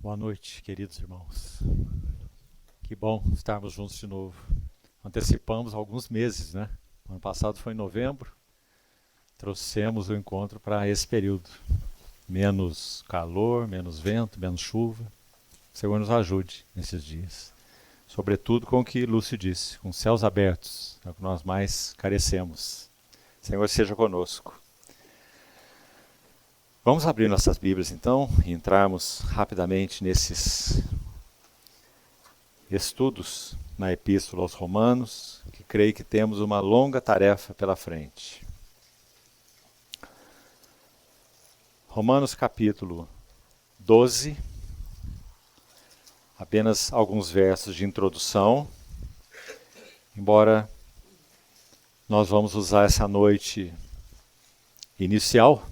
Boa noite, queridos irmãos. Que bom estarmos juntos de novo. Antecipamos alguns meses, né? Ano passado foi em novembro. Trouxemos o encontro para esse período. Menos calor, menos vento, menos chuva. O Senhor nos ajude nesses dias. Sobretudo com o que Lúcio disse, com céus abertos, é o que nós mais carecemos. Senhor, seja conosco. Vamos abrir nossas Bíblias então e entrarmos rapidamente nesses estudos na Epístola aos Romanos, que creio que temos uma longa tarefa pela frente. Romanos capítulo 12, apenas alguns versos de introdução, embora nós vamos usar essa noite inicial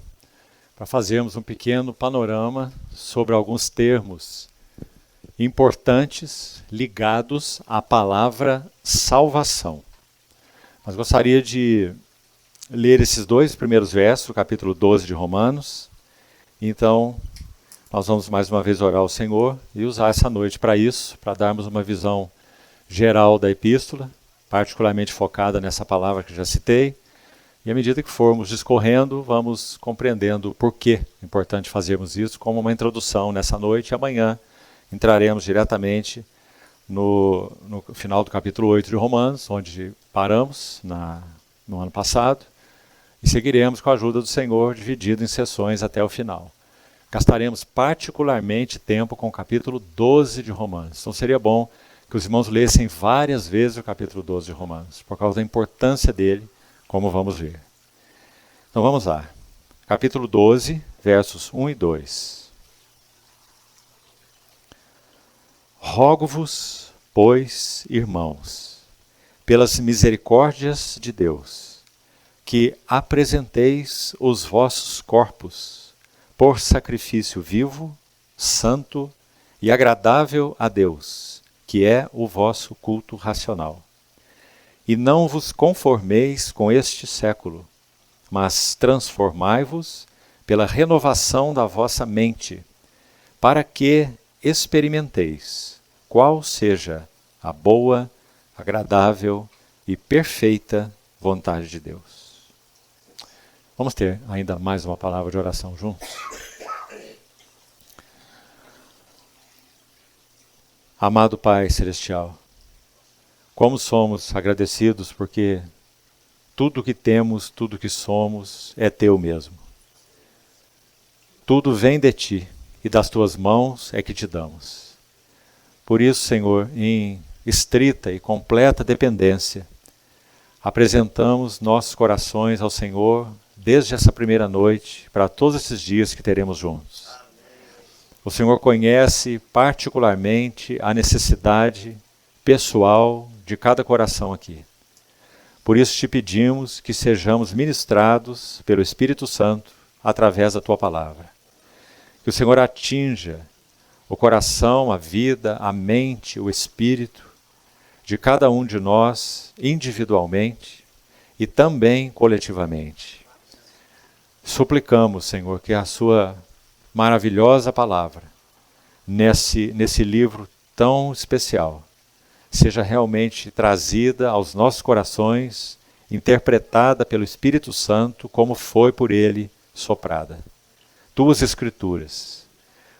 para fazermos um pequeno panorama sobre alguns termos importantes ligados à palavra salvação. Mas gostaria de ler esses dois primeiros versos, do capítulo 12 de Romanos. Então, nós vamos mais uma vez orar ao Senhor e usar essa noite para isso, para darmos uma visão geral da epístola, particularmente focada nessa palavra que já citei. E à medida que formos discorrendo, vamos compreendendo o porquê é importante fazermos isso, como uma introdução nessa noite. E amanhã entraremos diretamente no final do capítulo 8 de Romanos, onde paramos no ano passado, e seguiremos com a ajuda do Senhor, dividido em sessões até o final. Gastaremos particularmente tempo com o capítulo 12 de Romanos. Então seria bom que os irmãos lessem várias vezes o capítulo 12 de Romanos, por causa da importância dele, como vamos ver. Então vamos lá. Capítulo 12, versos 1 e 2. Rogo-vos, pois, irmãos, pelas misericórdias de Deus, que apresenteis os vossos corpos por sacrifício vivo, santo e agradável a Deus, que é o vosso culto racional. E não vos conformeis com este século, mas transformai-vos pela renovação da vossa mente, para que experimenteis qual seja a boa, agradável e perfeita vontade de Deus. Vamos ter ainda mais uma palavra de oração juntos? Amado Pai Celestial, como somos agradecidos porque tudo que temos, tudo que somos é Teu mesmo. Tudo vem de Ti e das Tuas mãos é que Te damos. Por isso, Senhor, em estrita e completa dependência, apresentamos nossos corações ao Senhor desde essa primeira noite para todos esses dias que teremos juntos. O Senhor conhece particularmente a necessidade pessoal de cada coração aqui. Por isso te pedimos que sejamos ministrados pelo Espírito Santo através da Tua palavra. Que o Senhor atinja o coração, a vida, a mente, o espírito de cada um de nós individualmente e também coletivamente. Suplicamos, Senhor, que a Sua maravilhosa palavra, nesse livro tão especial, seja realmente trazida aos nossos corações, interpretada pelo Espírito Santo, como foi por Ele soprada. Tuas Escrituras.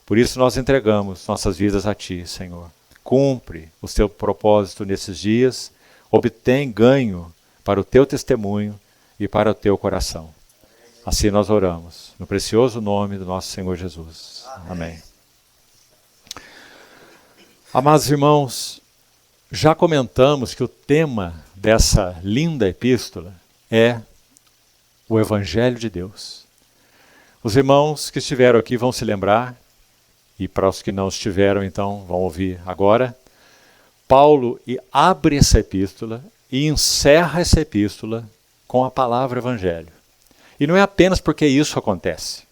Por isso nós entregamos nossas vidas a Ti, Senhor. Cumpre o Teu propósito nesses dias, obtém ganho para o Teu testemunho e para o Teu coração. Assim nós oramos, no precioso nome do nosso Senhor Jesus. Amém. Amados irmãos, já comentamos que o tema dessa linda epístola é o Evangelho de Deus. Os irmãos que estiveram aqui vão se lembrar, e para os que não estiveram, então, vão ouvir agora. Paulo abre essa epístola e encerra essa epístola com a palavra Evangelho. E não é apenas porque isso acontece,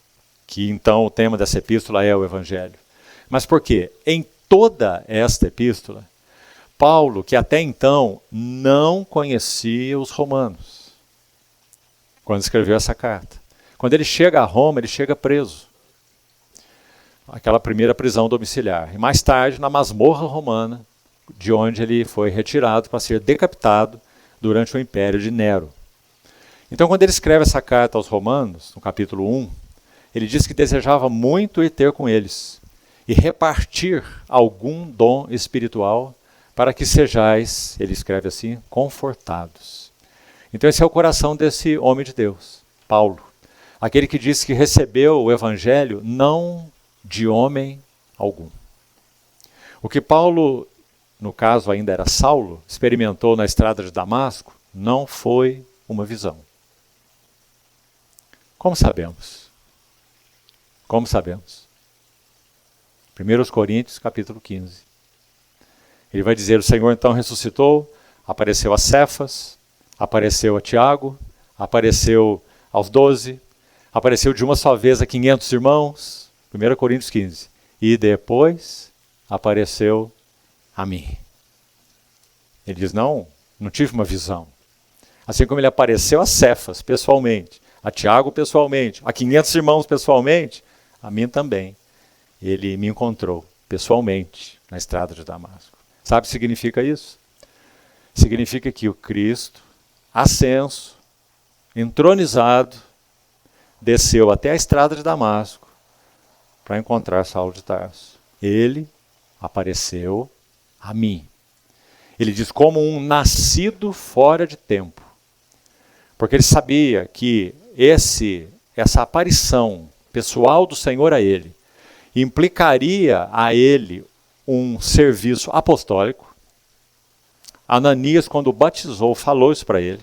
que então o tema dessa epístola é o Evangelho, mas porque em toda esta epístola, Paulo, que até então não conhecia os romanos, quando escreveu essa carta. Quando ele chega a Roma, ele chega preso. aquela primeira prisão domiciliar. E mais tarde, na masmorra romana, de onde ele foi retirado para ser decapitado durante o império de Nero. Então, quando ele escreve essa carta aos Romanos, no capítulo 1, ele diz que desejava muito ir ter com eles e repartir algum dom espiritual para que sejais, ele escreve assim, confortados. Então esse é o coração desse homem de Deus, Paulo. Aquele que diz que recebeu o evangelho não de homem algum. O que Paulo, no caso ainda era Saulo, experimentou na estrada de Damasco, não foi uma visão. Como sabemos? Como sabemos? 1 Coríntios, capítulo 15. Ele vai dizer, o Senhor então ressuscitou, apareceu a Cefas, apareceu a Tiago, apareceu aos 12, apareceu de uma só vez a 500 irmãos, 1 Coríntios 15. E depois apareceu a mim. Ele diz, não tive uma visão. Assim como ele apareceu a Cefas pessoalmente, a Tiago pessoalmente, a 500 irmãos pessoalmente, a mim também. Ele me encontrou pessoalmente na estrada de Damasco. Sabe o que significa isso? Significa que o Cristo, ascenso, entronizado, desceu até a estrada de Damasco para encontrar Saulo de Tarso. Ele apareceu a mim. Ele diz como um nascido fora de tempo. Porque ele sabia que essa aparição pessoal do Senhor a ele implicaria a ele um serviço apostólico. Ananias, quando o batizou, falou isso para ele.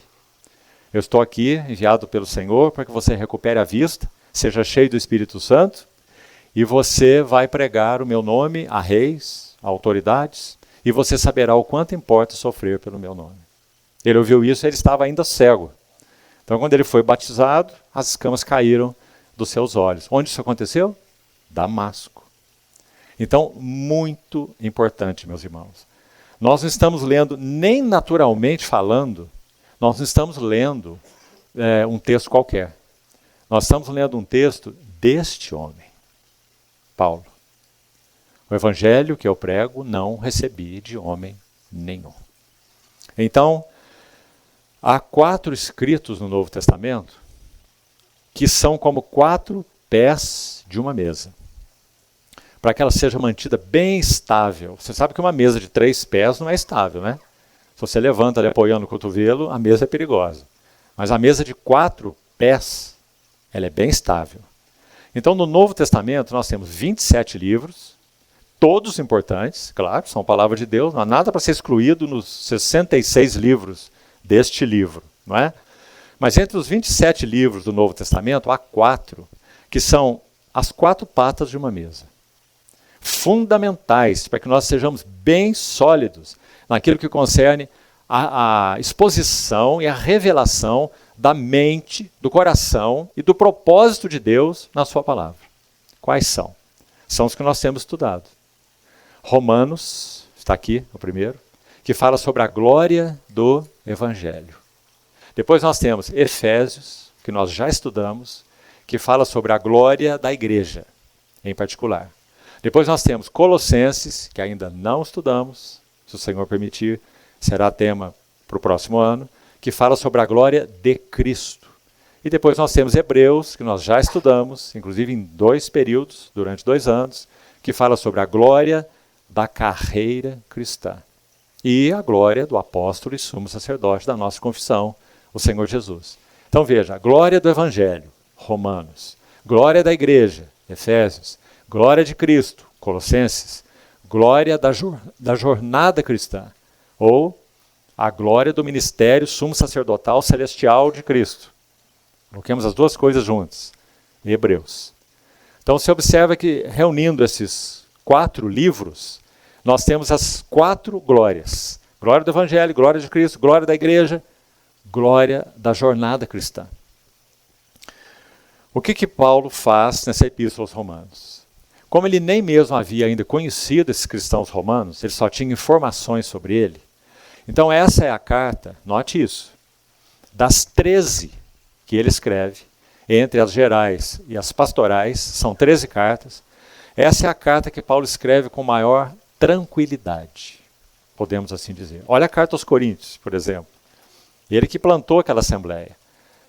Eu estou aqui, enviado pelo Senhor, para que você recupere a vista, seja cheio do Espírito Santo, e você vai pregar o meu nome a reis, a autoridades, e você saberá o quanto importa sofrer pelo meu nome. Ele ouviu isso e ele estava ainda cego. Então, quando ele foi batizado, as escamas caíram dos seus olhos. Onde isso aconteceu? Damasco. Então, muito importante, meus irmãos. Nós não estamos lendo, nem naturalmente falando, nós não estamos lendo um texto qualquer. Nós estamos lendo um texto deste homem, Paulo. O evangelho que eu prego não recebi de homem nenhum. Então, há 4 escritos no Novo Testamento que são como 4 pés de uma mesa. Para que ela seja mantida bem estável. Você sabe que uma mesa de 3 pés não é estável, né? Se você levanta ali apoiando o cotovelo, a mesa é perigosa. Mas a mesa de 4 pés, ela é bem estável. Então, no Novo Testamento, nós temos 27 livros, todos importantes, claro, são palavra de Deus, não há nada para ser excluído nos 66 livros deste livro, não é? Mas entre os 27 livros do Novo Testamento, há 4 que são as 4 patas de uma mesa. Fundamentais para que nós sejamos bem sólidos naquilo que concerne a exposição e a revelação da mente, do coração e do propósito de Deus na sua palavra. Quais são? São os que nós temos estudado. Romanos, está aqui o primeiro, que fala sobre a glória do Evangelho. Depois nós temos Efésios, que nós já estudamos, que fala sobre a glória da igreja, em particular. Depois nós temos Colossenses, que ainda não estudamos, se o Senhor permitir, será tema para o próximo ano, que fala sobre a glória de Cristo. E depois nós temos Hebreus, que nós já estudamos, inclusive em 2 períodos, durante 2 anos, que fala sobre a glória da carreira cristã. E a glória do apóstolo e sumo sacerdote da nossa confissão, o Senhor Jesus. Então veja, a glória do Evangelho, Romanos, glória da igreja, Efésios, glória de Cristo, Colossenses, glória da jornada cristã, ou a glória do ministério sumo sacerdotal celestial de Cristo. Coloquemos as 2 coisas juntas, em Hebreus. Então você observa que, reunindo esses 4 livros, nós temos as 4 glórias. Glória do Evangelho, glória de Cristo, glória da igreja, glória da jornada cristã. O que Paulo faz nessa epístola aos Romanos? Como ele nem mesmo havia ainda conhecido esses cristãos romanos, ele só tinha informações sobre ele. Então essa é a carta, note isso, das 13 que ele escreve, entre as gerais e as pastorais, são 13 cartas. Essa é a carta que Paulo escreve com maior tranquilidade, podemos assim dizer. Olha a carta aos Coríntios, por exemplo. Ele que plantou aquela assembleia,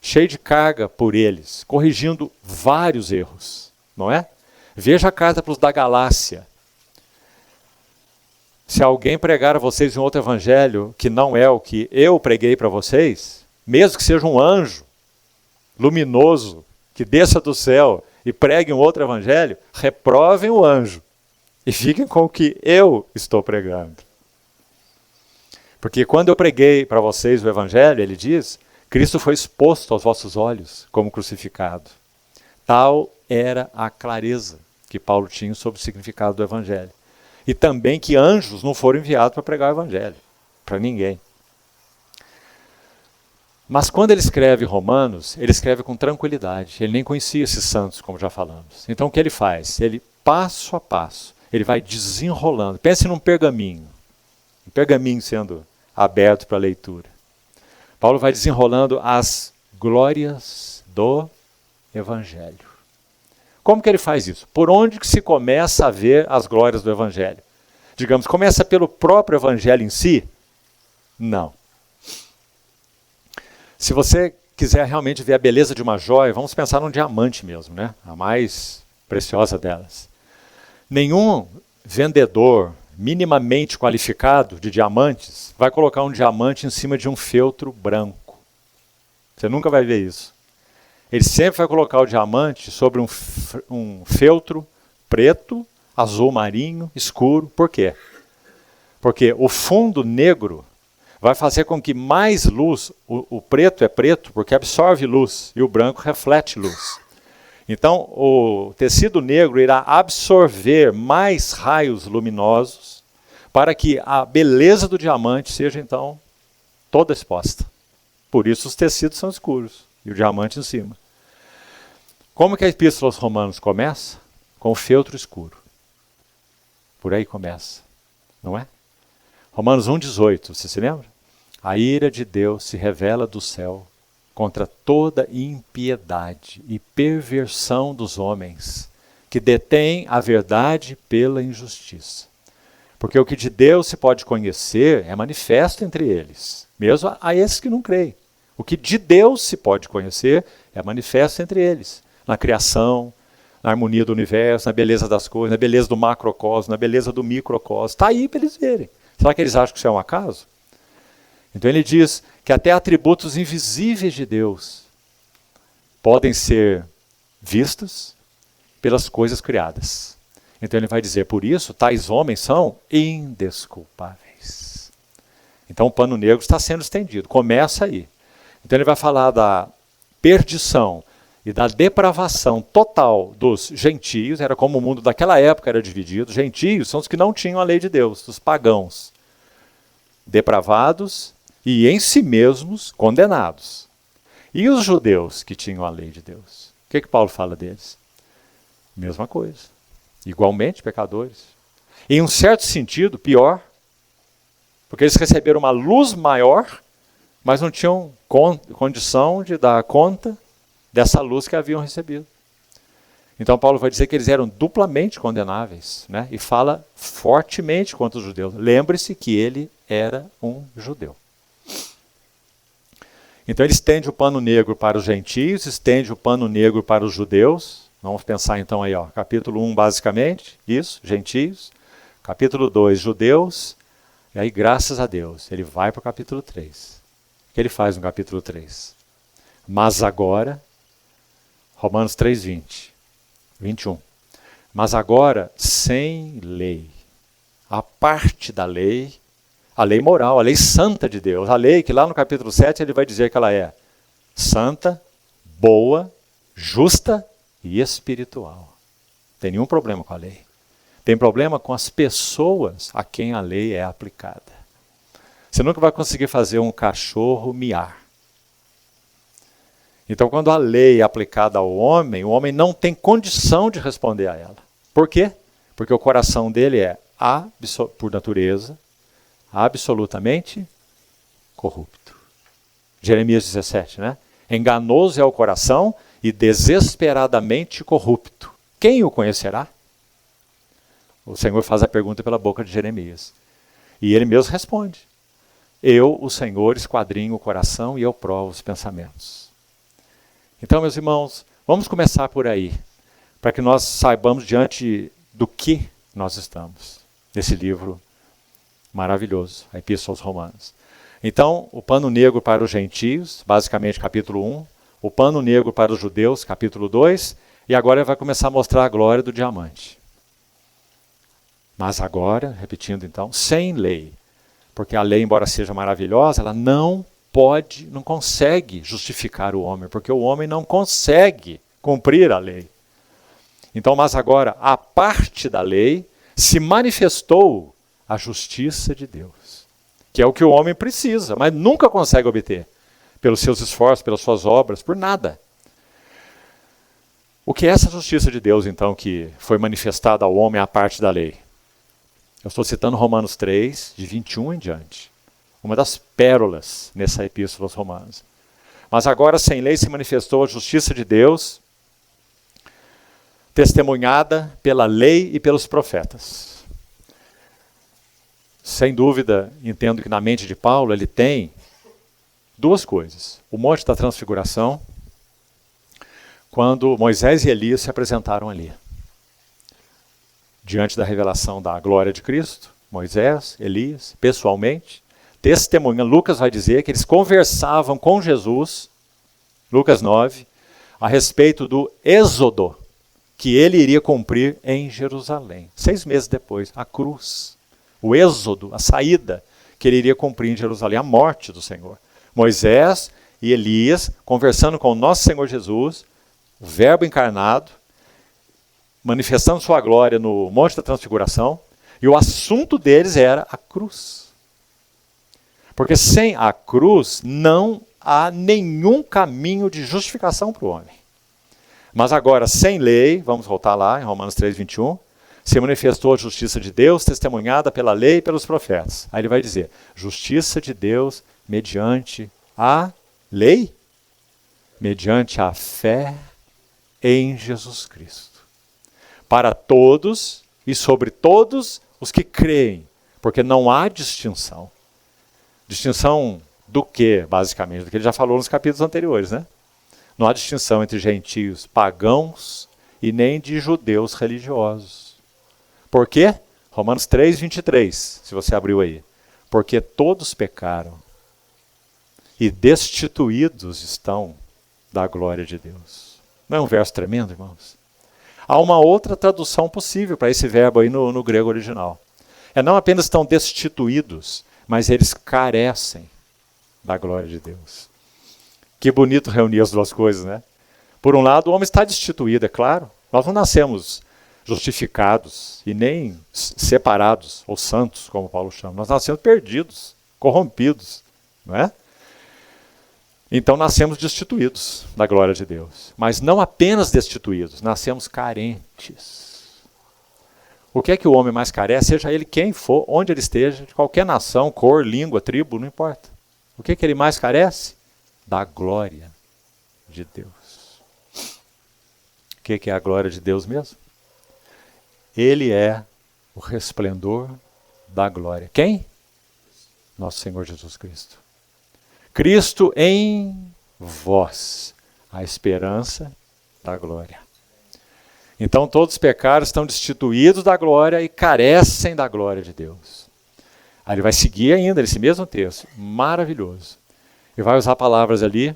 cheio de carga por eles, corrigindo vários erros, não é? Veja a carta para os da Galácia. Se alguém pregar a vocês um outro evangelho que não é o que eu preguei para vocês, mesmo que seja um anjo luminoso que desça do céu e pregue um outro evangelho, reprovem o anjo e fiquem com o que eu estou pregando. Porque quando eu preguei para vocês o evangelho, ele diz, Cristo foi exposto aos vossos olhos como crucificado. Tal era a clareza que Paulo tinha sobre o significado do evangelho. E também que anjos não foram enviados para pregar o evangelho, para ninguém. Mas quando ele escreve Romanos, ele escreve com tranquilidade. Ele nem conhecia esses santos, como já falamos. Então o que ele faz? Ele, passo a passo, ele vai desenrolando. Pense num pergaminho. Um pergaminho sendo aberto para leitura. Paulo vai desenrolando as glórias do evangelho. Como que ele faz isso? Por onde que se começa a ver as glórias do evangelho? Digamos, começa pelo próprio evangelho em si? Não. Se você quiser realmente ver a beleza de uma joia, vamos pensar num diamante mesmo, né? A mais preciosa delas. Nenhum vendedor minimamente qualificado de diamantes vai colocar um diamante em cima de um feltro branco. Você nunca vai ver isso. Ele sempre vai colocar o diamante sobre um feltro preto, azul marinho, escuro. Por quê? Porque o fundo negro vai fazer com que mais luz, o preto é preto porque absorve luz e o branco reflete luz. Então o tecido negro irá absorver mais raios luminosos para que a beleza do diamante seja então toda exposta. Por isso os tecidos são escuros e o diamante em cima. Como que a Epístola aos Romanos começa? Com o feltro escuro. Por aí começa, não é? Romanos 1,18, você se lembra? A ira de Deus se revela do céu contra toda impiedade e perversão dos homens, que detêm a verdade pela injustiça. Porque o que de Deus se pode conhecer é manifesto entre eles, mesmo a esses que não creem. O que de Deus se pode conhecer é manifesto entre eles, na criação, na harmonia do universo, na beleza das coisas, na beleza do macrocosmo, na beleza do microcosmo. Está aí para eles verem. Será que eles acham que isso é um acaso? Então ele diz que até atributos invisíveis de Deus podem ser vistos pelas coisas criadas. Então ele vai dizer, por isso, tais homens são indesculpáveis. Então o pano negro está sendo estendido, começa aí. Então ele vai falar da perdição e da depravação total dos gentios, era como o mundo daquela época era dividido. Gentios são os que não tinham a lei de Deus, os pagãos, depravados e em si mesmos condenados. E os judeus que tinham a lei de Deus? O que Paulo fala deles? Mesma coisa. Igualmente pecadores. Em um certo sentido, pior, porque eles receberam uma luz maior, mas não tinham condição de dar conta dessa luz que haviam recebido. Então Paulo vai dizer que eles eram duplamente condenáveis, né? E fala fortemente contra os judeus. Lembre-se que ele era um judeu. Então ele estende o pano negro para os gentios, estende o pano negro para os judeus. Vamos pensar então aí, ó, capítulo 1 basicamente, isso, gentios. Capítulo 2, judeus. E aí, graças a Deus, ele vai para o capítulo 3. O que ele faz no capítulo 3? Mas agora, Romanos 3, 21. Mas agora, sem lei, a parte da lei, a lei moral, a lei santa de Deus, a lei que lá no capítulo 7 ele vai dizer que ela é santa, boa, justa e espiritual. Não tem nenhum problema com a lei. Tem problema com as pessoas a quem a lei é aplicada. Você nunca vai conseguir fazer um cachorro miar. Então, quando a lei é aplicada ao homem, o homem não tem condição de responder a ela. Por quê? Porque o coração dele é, por natureza, absolutamente corrupto. Jeremias 17, né? Enganoso é o coração e desesperadamente corrupto. Quem o conhecerá? O Senhor faz a pergunta pela boca de Jeremias. E ele mesmo responde. Eu, o Senhor, esquadrinho o coração e eu provo os pensamentos. Então, meus irmãos, vamos começar por aí, para que nós saibamos diante do que nós estamos, nesse livro maravilhoso, a Epístola aos Romanos. Então, o pano negro para os gentios, basicamente capítulo 1, o pano negro para os judeus, capítulo 2, e agora ele vai começar a mostrar a glória do diamante. Mas agora, repetindo então, sem lei, porque a lei, embora seja maravilhosa, ela não consegue justificar o homem, porque o homem não consegue cumprir a lei. Então, mas agora, a parte da lei, se manifestou a justiça de Deus, que é o que o homem precisa, mas nunca consegue obter, pelos seus esforços, pelas suas obras, por nada. O que é essa justiça de Deus, então, que foi manifestada ao homem à parte da lei? Eu estou citando Romanos 3, de 21 em diante. Uma das pérolas nessa epístola aos Romanos. Mas agora, sem lei, se manifestou a justiça de Deus, testemunhada pela lei e pelos profetas. Sem dúvida, entendo que na mente de Paulo ele tem duas coisas. O Monte da Transfiguração, quando Moisés e Elias se apresentaram ali. Diante da revelação da glória de Cristo, Moisés, Elias, pessoalmente, testemunhando, Lucas vai dizer que eles conversavam com Jesus, Lucas 9, a respeito do êxodo que ele iria cumprir em Jerusalém. 6 meses depois, a cruz, o êxodo, a saída que ele iria cumprir em Jerusalém, a morte do Senhor. Moisés e Elias conversando com o nosso Senhor Jesus, o Verbo encarnado, manifestando sua glória no Monte da Transfiguração, e o assunto deles era a cruz. Porque sem a cruz não há nenhum caminho de justificação para o homem. Mas agora, sem lei, vamos voltar lá em Romanos 3, 21, se manifestou a justiça de Deus, testemunhada pela lei e pelos profetas. Aí ele vai dizer, justiça de Deus mediante a lei, mediante a fé em Jesus Cristo. Para todos e sobre todos os que creem, porque não há distinção. Distinção do que, basicamente? Do que ele já falou nos capítulos anteriores, né? Não há distinção entre gentios pagãos e nem de judeus religiosos. Por quê? Romanos 3, 23, se você abriu aí. Porque todos pecaram e destituídos estão da glória de Deus. Não é um verso tremendo, irmãos? Há uma outra tradução possível para esse verbo aí no grego original. Não apenas estão destituídos, mas eles carecem da glória de Deus. Que bonito reunir as duas coisas, né? Por um lado, o homem está destituído, é claro. Nós não nascemos justificados e nem separados, ou santos, como Paulo chama. Nós nascemos perdidos, corrompidos, não é? Então nascemos destituídos da glória de Deus. Mas não apenas destituídos, nascemos carentes. O que é que o homem mais carece, seja ele quem for, onde ele esteja, de qualquer nação, cor, língua, tribo, não importa. O que é que ele mais carece? Da glória de Deus. O que é a glória de Deus mesmo? Ele é o resplendor da glória. Quem? Nosso Senhor Jesus Cristo. Cristo em vós, a esperança da glória. Então todos os pecados estão destituídos da glória e carecem da glória de Deus. Aí ele vai seguir ainda nesse mesmo texto, maravilhoso. E vai usar palavras ali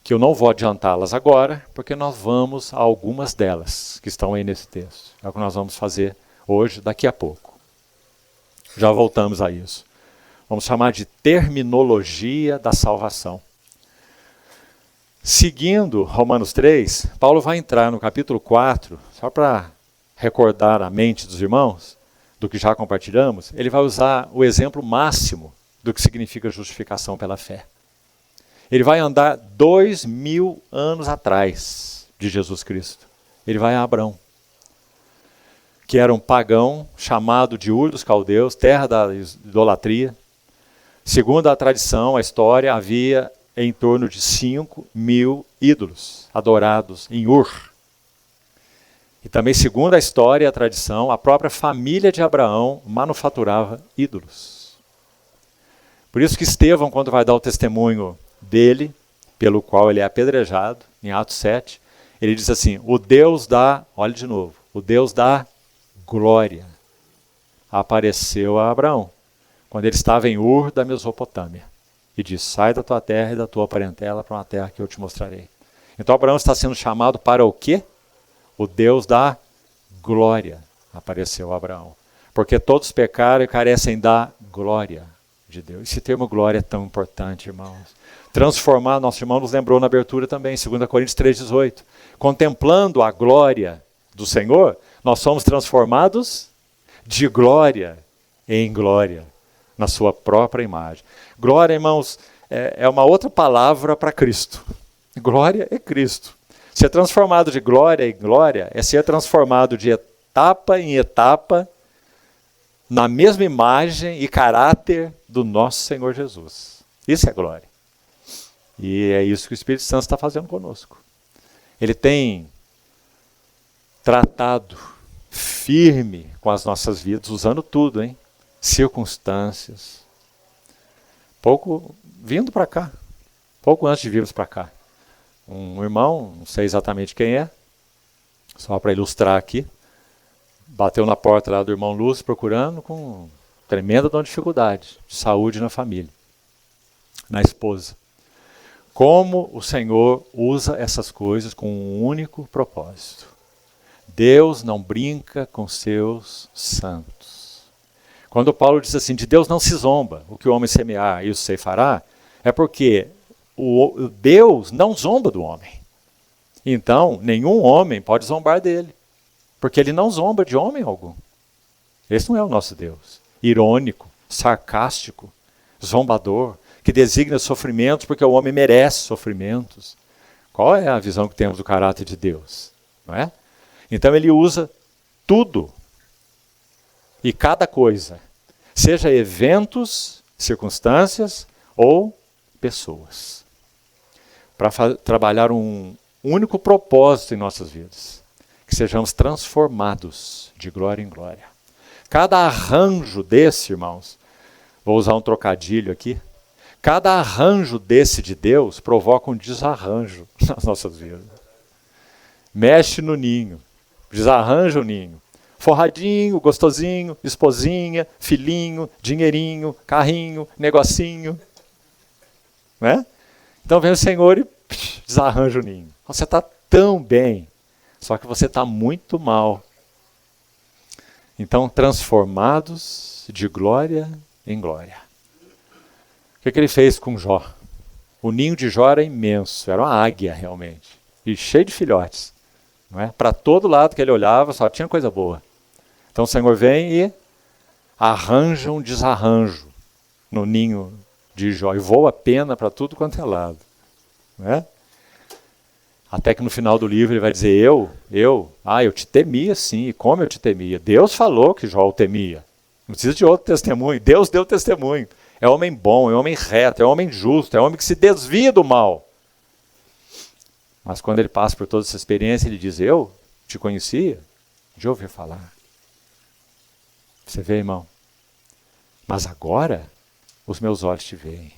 que eu não vou adiantá-las agora, porque nós vamos a algumas delas que estão aí nesse texto. É o que nós vamos fazer hoje, daqui a pouco. Já voltamos a isso. Vamos chamar de terminologia da salvação. Seguindo Romanos 3, Paulo vai entrar no capítulo 4, só para recordar a mente dos irmãos, do que já compartilhamos, ele vai usar o exemplo máximo do que significa justificação pela fé. Ele vai andar 2000 anos atrás de Jesus Cristo. Ele vai a Abrão, que era um pagão chamado de Ur dos Caldeus, terra da idolatria. Segundo a tradição, a história, havia em torno de 5.000 ídolos adorados em Ur. E também, segundo a história e a tradição, a própria família de Abraão manufaturava ídolos. Por isso que Estevão, quando vai dar o testemunho dele, pelo qual ele é apedrejado, em Atos 7, ele diz assim, o Deus da, olha de novo, o Deus da glória apareceu a Abraão, quando ele estava em Ur da Mesopotâmia, e disse, sai da tua terra e da tua parentela para uma terra que eu te mostrarei. Então Abraão está sendo chamado para o quê? O Deus da glória apareceu a Abraão. Porque todos pecaram e carecem da glória de Deus. Esse termo glória é tão importante, irmãos. Transformar, nosso irmão nos lembrou na abertura também, 2 Coríntios 3,18. Contemplando a glória do Senhor, nós somos transformados de glória em glória, na sua própria imagem. Glória, irmãos, é uma outra palavra para Cristo. Glória é Cristo. Ser transformado de glória em glória é ser transformado de etapa em etapa na mesma imagem e caráter do nosso Senhor Jesus. Isso é glória. E é isso que o Espírito Santo está fazendo conosco. Ele tem tratado firme com as nossas vidas, usando tudo, hein? Circunstâncias. Vindo para cá, pouco antes de virmos para cá. Um irmão, não sei exatamente quem é, só para ilustrar aqui, bateu na porta lá do irmão Lúcio procurando com tremenda dificuldade de saúde na família, na esposa. Como o Senhor usa essas coisas com um único propósito. Deus não brinca com seus santos. Quando Paulo diz assim, de Deus não se zomba, o que o homem semear, isso ceifará, é porque o Deus não zomba do homem. Então, nenhum homem pode zombar dele. Porque ele não zomba de homem algum. Esse não é o nosso Deus. Irônico, sarcástico, zombador, que designa sofrimentos porque o homem merece sofrimentos. Qual é a visão que temos do caráter de Deus? Não é? Então ele usa tudo e cada coisa, seja eventos, circunstâncias ou pessoas, para trabalhar um único propósito em nossas vidas, que sejamos transformados de glória em glória. Cada arranjo desse, irmãos, vou usar um trocadilho aqui, cada arranjo desse de Deus provoca um desarranjo nas nossas vidas. Mexe no ninho, desarranja o ninho. Forradinho, gostosinho, esposinha, filhinho, dinheirinho, carrinho, negocinho. Né? Então vem o Senhor e desarranja o ninho. Você está tão bem, só que você está muito mal. Então, transformados de glória em glória. O que ele fez com Jó? O ninho de Jó era imenso, era uma águia realmente, e cheio de filhotes. Não é? Para todo lado que ele olhava, só tinha coisa boa. Então o Senhor vem e arranja um desarranjo no ninho de Jó, e voa pena para tudo quanto é lado. Não é? Até que no final do livro ele vai dizer, eu te temia sim, e como eu te temia. Deus falou que Jó o temia. Não precisa de outro testemunho, Deus deu testemunho. É homem bom, é homem reto, é homem justo, é homem que se desvia do mal. Mas quando ele passa por toda essa experiência, ele diz, eu te conhecia de ouvir falar. Você vê, irmão? Mas agora os meus olhos te veem.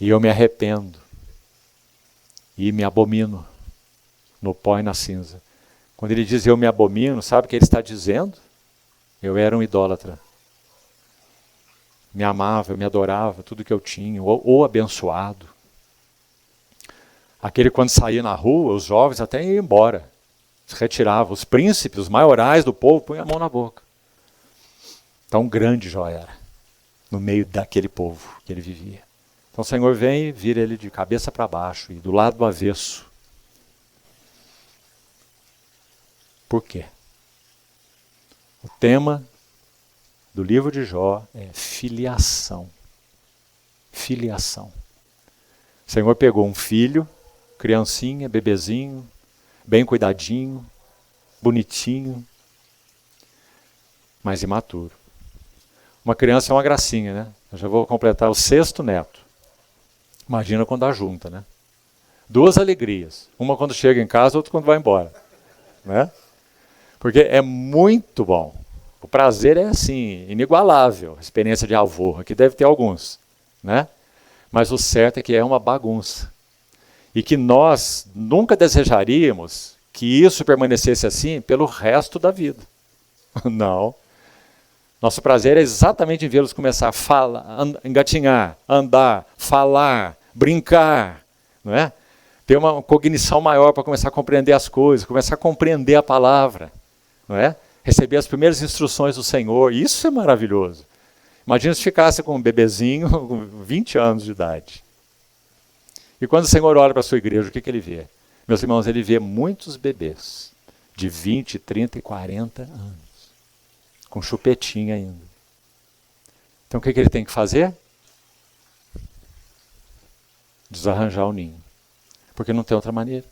E eu me arrependo. E me abomino no pó e na cinza. Quando ele diz eu me abomino, sabe o que ele está dizendo? Eu era um idólatra. Me amava, eu me adorava, tudo que eu tinha, ou abençoado. Aquele quando saía na rua, os jovens até iam embora. Se retiravam. Os príncipes, os maiorais do povo, punham a mão na boca. Tão grande Jó era, no meio daquele povo que ele vivia. Então o Senhor vem e vira ele de cabeça para baixo, e do lado do avesso. Por quê? O tema do livro de Jó é filiação. Filiação. O Senhor pegou um filho, criancinha, bebezinho, bem cuidadinho, bonitinho, mas imaturo. Uma criança é uma gracinha, né? Eu já vou completar o 6º neto. Imagina quando dá junta, né? 2 alegrias. Uma quando chega em casa, outra quando vai embora. né? Porque é muito bom. O prazer é assim, inigualável. A experiência de avô, aqui deve ter alguns, né? Mas o certo é que é uma bagunça. E que nós nunca desejaríamos que isso permanecesse assim pelo resto da vida. Não. Nosso prazer é exatamente em vê-los começar a falar, engatinhar, andar, falar, brincar, não é? Ter uma cognição maior para começar a compreender as coisas, começar a compreender a palavra, não é? Receber as primeiras instruções do Senhor, isso é maravilhoso. Imagina se ficasse com um bebezinho com 20 anos de idade. E quando o Senhor olha para a sua igreja, o que ele vê? Meus irmãos, ele vê muitos bebês de 20, 30 e 40 anos. Com chupetinho ainda. Então o que ele tem que fazer? Desarranjar o ninho. Porque não tem outra maneira.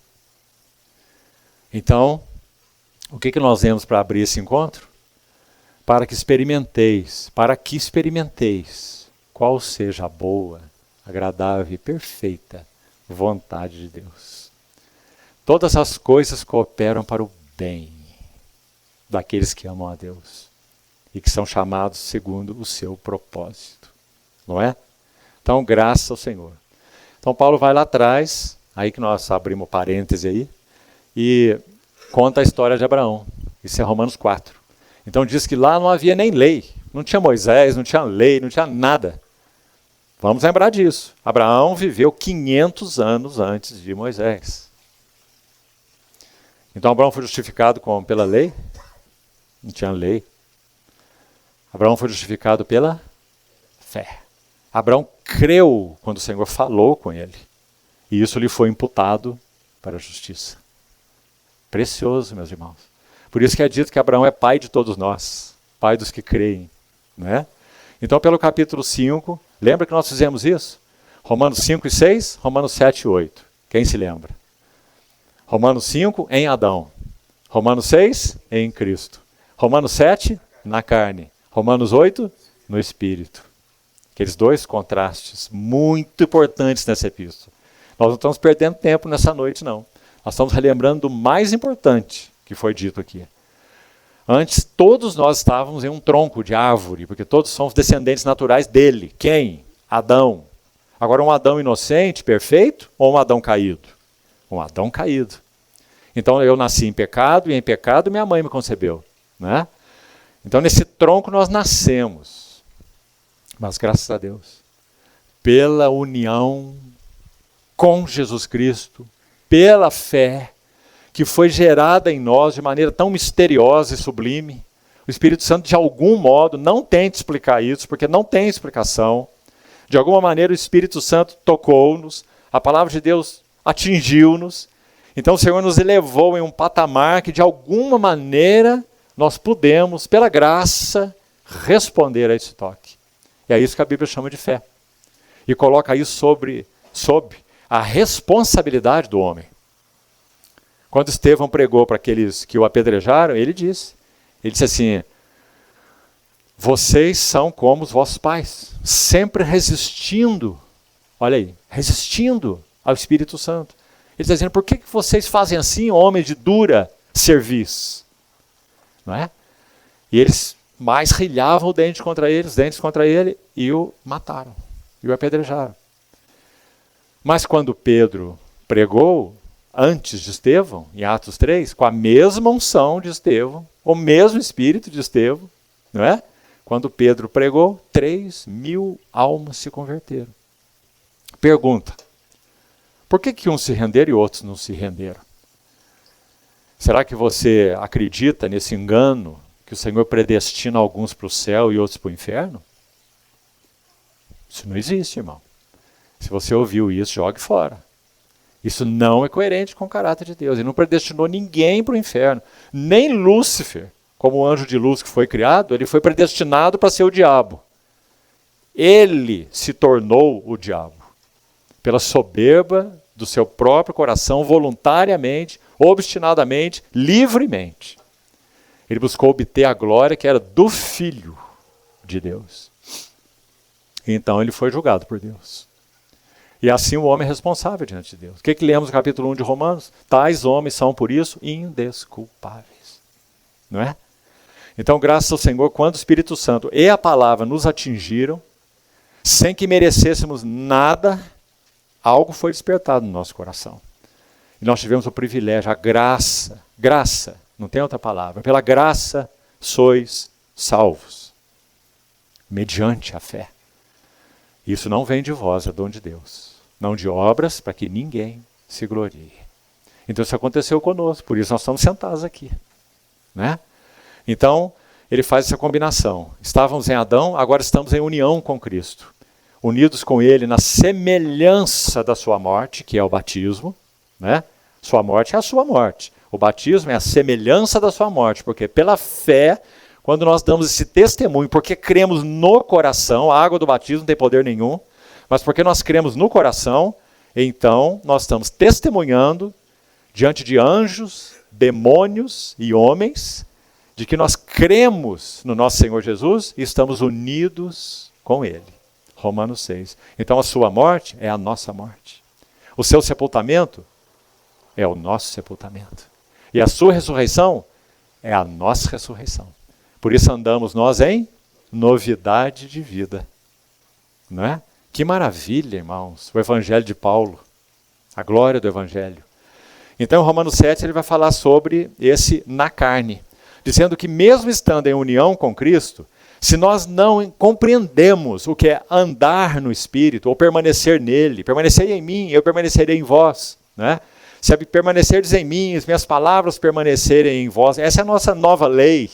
Então, o que nós vemos para abrir esse encontro? Para que experimenteis qual seja a boa, agradável e perfeita vontade de Deus. Todas as coisas cooperam para o bem daqueles que amam a Deus e que são chamados segundo o seu propósito. Não é? Então, graças ao Senhor. Então, Paulo vai lá atrás, aí que nós abrimos parêntese aí, e conta a história de Abraão. Isso é Romanos 4. Então, diz que lá não havia nem lei. Não tinha Moisés, não tinha lei, não tinha nada. Vamos lembrar disso. Abraão viveu 500 anos antes de Moisés. Então, Abraão foi justificado pela lei? Não tinha lei. Abraão foi justificado pela fé. Abraão creu quando o Senhor falou com ele. E isso lhe foi imputado para a justiça. Precioso, meus irmãos. Por isso que é dito que Abraão é pai de todos nós. Pai dos que creem. Não é? Então, pelo capítulo 5, lembra que nós fizemos isso? Romanos 5 e 6, Romanos 7 e 8. Quem se lembra? Romanos 5, em Adão. Romanos 6, em Cristo. Romanos 7, na carne. Romanos 8, no Espírito. Aqueles dois contrastes muito importantes nessa epístola. Nós não estamos perdendo tempo nessa noite, não. Nós estamos relembrando do mais importante que foi dito aqui. Antes, todos nós estávamos em um tronco de árvore, porque todos somos descendentes naturais dele. Quem? Adão. Agora, um Adão inocente, perfeito, ou um Adão caído? Um Adão caído. Então, eu nasci em pecado, e em pecado minha mãe me concebeu. Né? Então, nesse tronco nós nascemos. Mas, graças a Deus, pela união com Jesus Cristo, pela fé, que foi gerada em nós de maneira tão misteriosa e sublime, o Espírito Santo, de algum modo, não tenta explicar isso, porque não tem explicação. De alguma maneira, o Espírito Santo tocou-nos, a palavra de Deus atingiu-nos. Então, o Senhor nos elevou em um patamar que, de alguma maneira, nós pudemos, pela graça, responder a esse toque. E é isso que a Bíblia chama de fé. E coloca isso sob a responsabilidade do homem. Quando Estevão pregou para aqueles que o apedrejaram, ele disse assim, vocês são como os vossos pais, sempre resistindo, olha aí, resistindo ao Espírito Santo. Ele está dizendo, por que vocês fazem assim, homens de dura cerviz? Não é? E eles mais rilhavam os dentes contra ele, e o mataram, e o apedrejaram. Mas quando Pedro pregou, antes de Estevão, em Atos 3, com a mesma unção de Estevão, o mesmo espírito de Estevão, não é? Quando Pedro pregou, 3.000 almas se converteram. Pergunta, por que uns se renderam e outros não se renderam? Será que você acredita nesse engano que o Senhor predestina alguns para o céu e outros para o inferno? Isso não existe, irmão. Se você ouviu isso, jogue fora. Isso não é coerente com o caráter de Deus. Ele não predestinou ninguém para o inferno. Nem Lúcifer, como o anjo de luz que foi criado, ele foi predestinado para ser o diabo. Ele se tornou o diabo. Pela soberba do seu próprio coração, voluntariamente, obstinadamente, livremente. Ele buscou obter a glória que era do Filho de Deus. Então ele foi julgado por Deus. E assim o homem é responsável diante de Deus. O que lemos no capítulo 1 de Romanos? Tais homens são, por isso, indesculpáveis. Não é? Então, graças ao Senhor, quando o Espírito Santo e a palavra nos atingiram, sem que merecêssemos nada, algo foi despertado no nosso coração. E nós tivemos o privilégio, a graça, não tem outra palavra, pela graça sois salvos, mediante a fé. Isso não vem de vós, é dom de Deus. Não de obras, para que ninguém se glorie. Então isso aconteceu conosco, por isso nós estamos sentados aqui. Né? Então, ele faz essa combinação. Estávamos em Adão, agora estamos em união com Cristo. Unidos com ele na semelhança da sua morte, que é o batismo. Né? Sua morte é a sua morte. O batismo é a semelhança da sua morte, porque pela fé, quando nós damos esse testemunho, porque cremos no coração, a água do batismo não tem poder nenhum, mas porque nós cremos no coração, então nós estamos testemunhando diante de anjos, demônios e homens, de que nós cremos no nosso Senhor Jesus e estamos unidos com Ele. Romanos 6. Então a sua morte é a nossa morte. O seu sepultamento é o nosso sepultamento. E a sua ressurreição é a nossa ressurreição. Por isso andamos nós em novidade de vida. Não é? Que maravilha, irmãos, o Evangelho de Paulo. A glória do Evangelho. Então, em Romanos 7, ele vai falar sobre esse na carne. Dizendo que mesmo estando em união com Cristo, se nós não compreendemos o que é andar no Espírito, ou permanecer nele, permanecer em mim, eu permanecerei em vós. Né? Se permanecerdes em mim, as minhas palavras permanecerem em vós, essa é a nossa nova lei.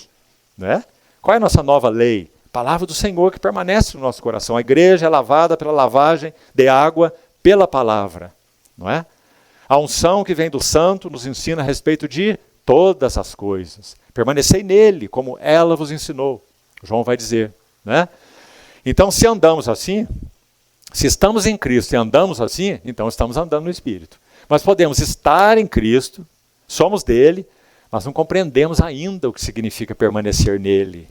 Né? Qual é a nossa nova lei? A palavra do Senhor que permanece no nosso coração. A igreja é lavada pela lavagem de água pela palavra. Não é? A unção que vem do santo nos ensina a respeito de todas as coisas. Permanecei nele, como ela vos ensinou. João vai dizer. Né? Então, se andamos assim, se estamos em Cristo e andamos assim, então estamos andando no Espírito. Mas podemos estar em Cristo, somos dele, mas não compreendemos ainda o que significa permanecer nele.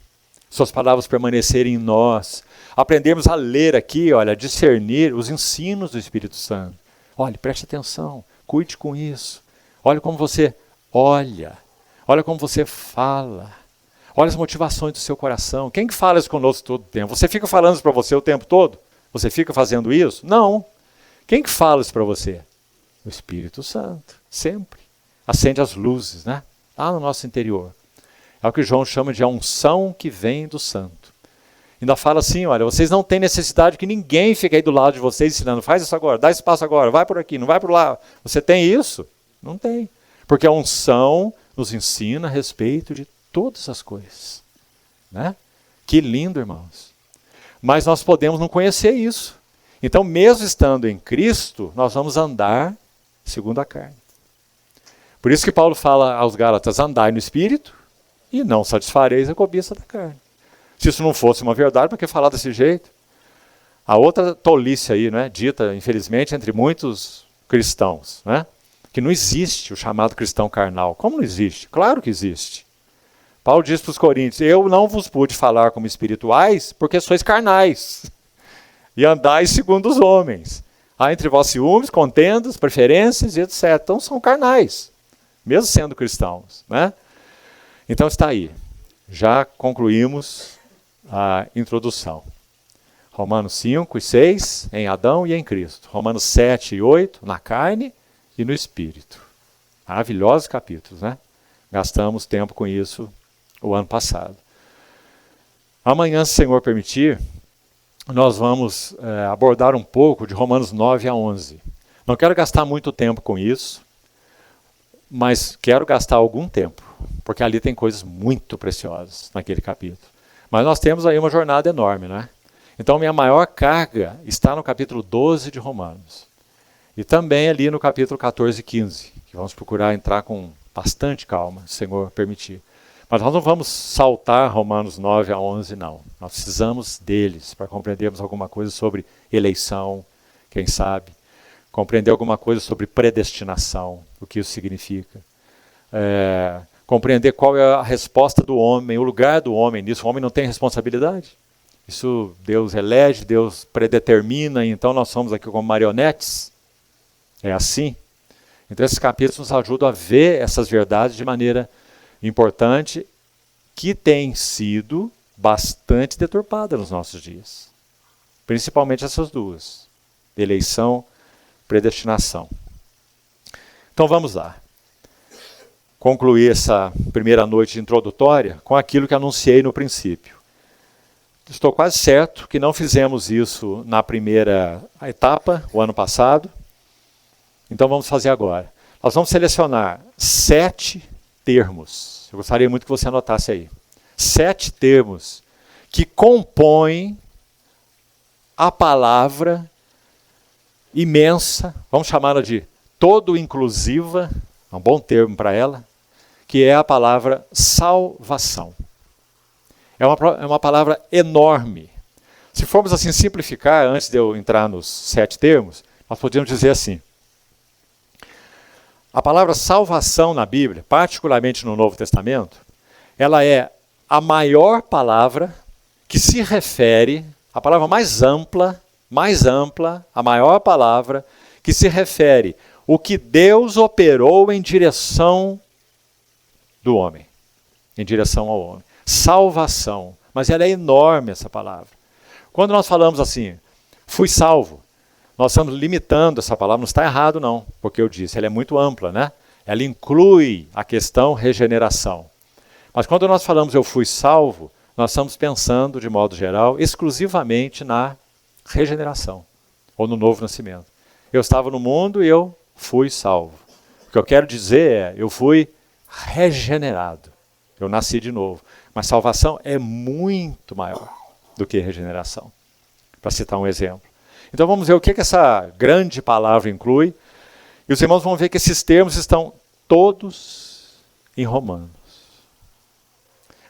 Suas palavras permanecerem em nós. Aprendemos a ler aqui, olha, a discernir os ensinos do Espírito Santo. Olha, preste atenção, cuide com isso. Olha como você olha. Olha como você fala. Olha as motivações do seu coração. Quem que fala isso conosco todo o tempo? Você fica falando isso para você o tempo todo? Você fica fazendo isso? Não. Quem que fala isso para você? O Espírito Santo, sempre. Acende as luzes, né? Lá no nosso interior. É o que João chama de a unção que vem do santo. Ainda fala assim, olha, vocês não têm necessidade que ninguém fique aí do lado de vocês ensinando, faz isso agora, dá esse passo agora, vai por aqui, não vai por lá. Você tem isso? Não tem. Porque a unção nos ensina a respeito de todas as coisas. Né? Que lindo, irmãos. Mas nós podemos não conhecer isso. Então, mesmo estando em Cristo, nós vamos andar segundo a carne. Por isso que Paulo fala aos Gálatas, andai no Espírito e não satisfareis a cobiça da carne. Se isso não fosse uma verdade, por que falar desse jeito? A outra tolice aí, né, dita, infelizmente, entre muitos cristãos, né, que não existe o chamado cristão carnal. Como não existe? Claro que existe. Paulo diz para os coríntios, eu não vos pude falar como espirituais, porque sois carnais, e andais segundo os homens. Há entre vós ciúmes, contendas, preferências e etc. Então são carnais, mesmo sendo cristãos. Né? Então está aí. Já concluímos a introdução. Romanos 5 e 6, em Adão e em Cristo. Romanos 7 e 8, na carne e no Espírito. Maravilhosos capítulos, né? Gastamos tempo com isso o ano passado. Amanhã, se o Senhor permitir, nós vamos abordar um pouco de Romanos 9 a 11. Não quero gastar muito tempo com isso, mas quero gastar algum tempo, porque ali tem coisas muito preciosas naquele capítulo. Mas nós temos aí uma jornada enorme, né? Então, minha maior carga está no capítulo 12 de Romanos. E também ali no capítulo 14 e 15, que vamos procurar entrar com bastante calma, se o Senhor permitir. Mas nós não vamos saltar Romanos 9 a 11, não. Nós precisamos deles para compreendermos alguma coisa sobre eleição, quem sabe. Compreender alguma coisa sobre predestinação, o que isso significa. Compreender qual é a resposta do homem, o lugar do homem nisso. O homem não tem responsabilidade? Isso Deus elege, Deus predetermina, e então nós somos aqui como marionetes? É assim? Então esses capítulos nos ajudam a ver essas verdades de maneira importante, que tem sido bastante deturpada nos nossos dias. Principalmente essas duas, eleição, predestinação. Então vamos lá. Concluir essa primeira noite introdutória com aquilo que anunciei no princípio. Estou quase certo que não fizemos isso na primeira etapa, o ano passado. Então vamos fazer agora. Nós vamos selecionar 7 termos. Eu gostaria muito que você anotasse aí. 7 termos que compõem a palavra imensa, vamos chamá-la de todo-inclusiva, é um bom termo para ela, que é a palavra salvação. É uma palavra enorme. Se formos assim simplificar, antes de eu entrar nos 7 termos, nós podemos dizer assim: a palavra salvação na Bíblia, particularmente no Novo Testamento, ela é a maior palavra que se refere, a palavra mais ampla, a maior palavra que se refere o que Deus operou em direção do homem, em direção ao homem. Salvação. Mas ela é enorme, essa palavra. Quando nós falamos assim, fui salvo, nós estamos limitando essa palavra, não está errado não, porque eu disse, ela é muito ampla, né? Ela inclui a questão regeneração. Mas quando nós falamos eu fui salvo, nós estamos pensando, de modo geral, exclusivamente na regeneração, ou no novo nascimento. Eu estava no mundo e eu fui salvo. O que eu quero dizer é, eu fui regenerado. Eu nasci de novo. Mas salvação é muito maior do que regeneração, para citar um exemplo. Então vamos ver o que essa grande palavra inclui. E os irmãos vão ver que esses termos estão todos em Romanos.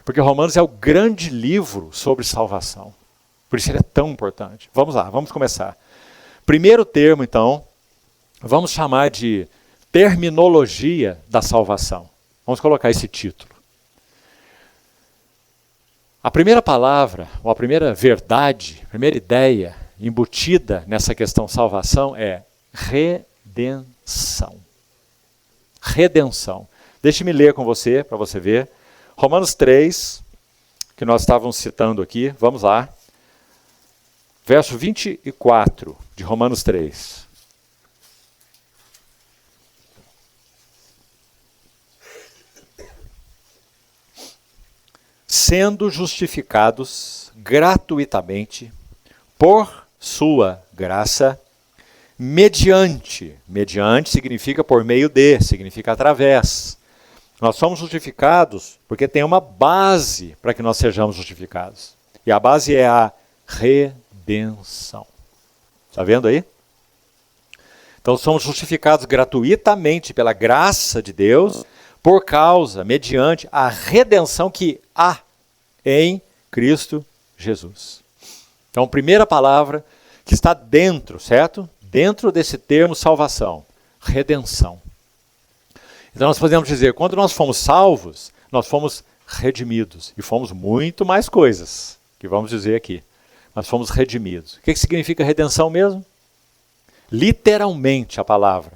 Porque Romanos é o grande livro sobre salvação. Por isso ele é tão importante. Vamos lá, vamos começar. Primeiro termo, então, vamos chamar de terminologia da salvação. Vamos colocar esse título. A primeira palavra, ou a primeira verdade, a primeira ideia embutida nessa questão salvação é redenção. Redenção. Deixe-me ler com você, para você ver. Romanos 3, que nós estávamos citando aqui, vamos lá. Verso 24 de Romanos 3. Sendo justificados gratuitamente por sua graça, mediante significa por meio de, significa através. Nós somos justificados porque tem uma base para que nós sejamos justificados. E a base é a redenção. Está vendo aí? Então somos justificados gratuitamente pela graça de Deus, por causa, mediante a redenção que há em Cristo Jesus. Então, primeira palavra que está dentro, certo? Dentro desse termo salvação, redenção. Então nós podemos dizer, quando nós fomos salvos, nós fomos redimidos. E fomos muito mais coisas, que vamos dizer aqui. Nós fomos redimidos. O que significa redenção mesmo? Literalmente a palavra,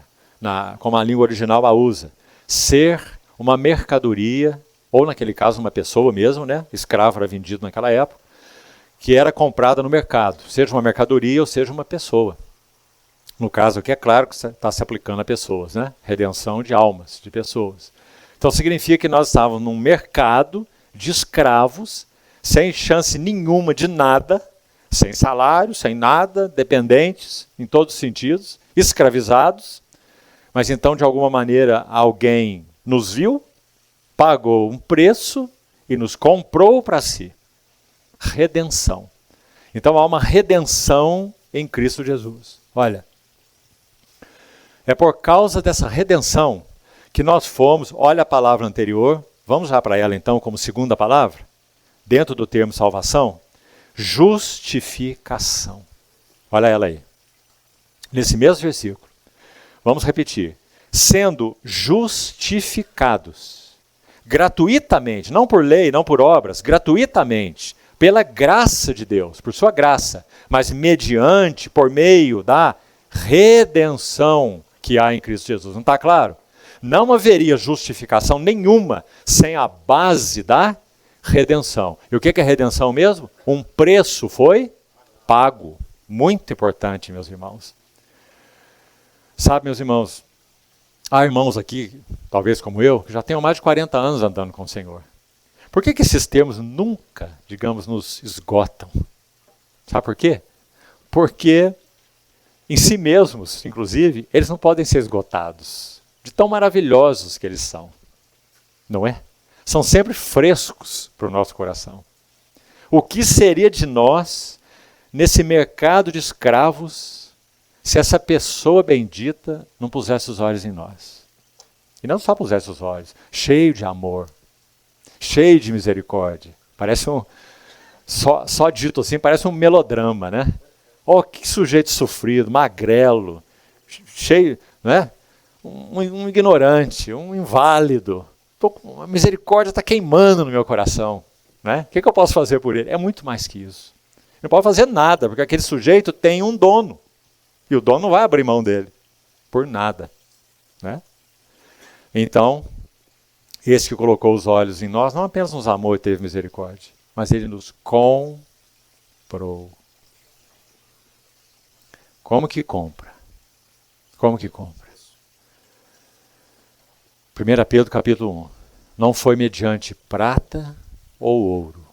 como a língua original a usa. Ser uma mercadoria, ou naquele caso uma pessoa mesmo, né? Escravo era vendido naquela época, que era comprada no mercado, seja uma mercadoria ou seja uma pessoa. No caso aqui é claro que está se aplicando a pessoas, né? Redenção de almas, de pessoas. Então significa que nós estávamos num mercado de escravos, sem chance nenhuma de nada, sem salário, sem nada, dependentes em todos os sentidos, escravizados, mas então de alguma maneira alguém nos viu, pagou um preço e nos comprou para si. Redenção. Então há uma redenção em Cristo Jesus. Olha, é por causa dessa redenção que nós fomos, olha a palavra anterior, vamos já para ela então como segunda palavra, dentro do termo salvação, justificação. Olha ela aí. Nesse mesmo versículo. Vamos repetir. Sendo justificados gratuitamente, não por lei, não por obras, gratuitamente, pela graça de Deus, por sua graça, mas mediante, por meio da redenção que há em Cristo Jesus. Não está claro? Não haveria justificação nenhuma sem a base da redenção. E o que é redenção mesmo? Um preço foi pago. Muito importante, meus irmãos. Sabe, meus irmãos, há irmãos aqui, talvez como eu, que já tenham mais de 40 anos andando com o Senhor. Por que esses termos nunca, digamos, nos esgotam? Sabe por quê? Porque em si mesmos, inclusive, eles não podem ser esgotados, de tão maravilhosos que eles são. Não é? São sempre frescos para o nosso coração. O que seria de nós nesse mercado de escravos se essa pessoa bendita não pusesse os olhos em nós? E não só pusesse os olhos, cheio de amor, cheio de misericórdia. Parece só dito assim, parece um melodrama, né? Oh, que sujeito sofrido, magrelo, cheio, né? Um ignorante, um inválido. A misericórdia está queimando no meu coração. Né? O que eu posso fazer por ele? É muito mais que isso. Não pode fazer nada, porque aquele sujeito tem um dono. E o dono não vai abrir mão dele. Por nada. Né? Então, esse que colocou os olhos em nós, não apenas nos amou e teve misericórdia, mas ele nos comprou. Como que compra? Como que compra? 1 Pedro capítulo 1. Não foi mediante prata ou ouro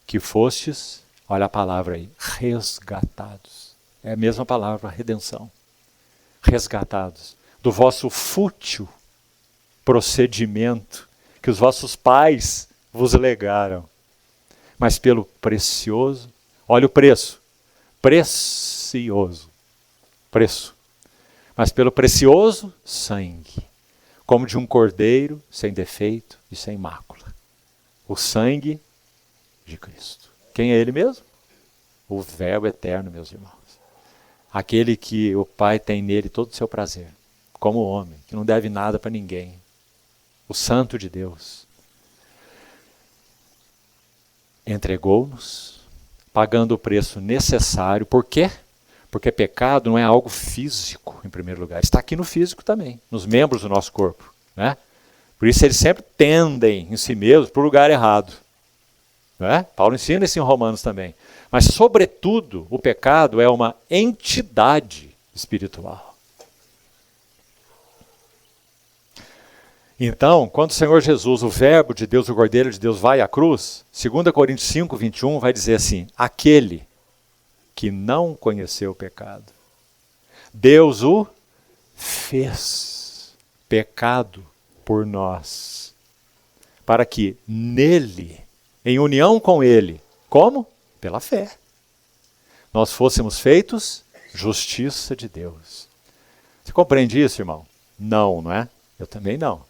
que fostes, olha a palavra aí, resgatados. É a mesma palavra, redenção. Resgatados. Do vosso fútil procedimento que os vossos pais vos legaram. Mas pelo precioso, olha o preço. Precioso. Preço. Mas pelo precioso sangue. Como de um cordeiro sem defeito e sem mácula. O sangue de Cristo. Quem é ele mesmo? O Verbo eterno, meus irmãos. Aquele que o Pai tem nele todo o seu prazer. Como homem, que não deve nada para ninguém. O Santo de Deus. Entregou-nos, pagando o preço necessário. Por quê? Porque pecado não é algo físico, em primeiro lugar. Está aqui no físico também, nos membros do nosso corpo. Né? Por isso eles sempre tendem em si mesmos para o lugar errado. Né? Paulo ensina isso em Romanos também. Mas, sobretudo, o pecado é uma entidade espiritual. Então, quando o Senhor Jesus, o Verbo de Deus, o Cordeiro de Deus, vai à cruz, 2 Coríntios 5, 21, vai dizer assim, aquele que não conheceu o pecado, Deus o fez pecado por nós, para que nele, em união com ele, como? Pela fé, nós fôssemos feitos justiça de Deus. Você compreende isso, irmão? Não, não é? Eu também não.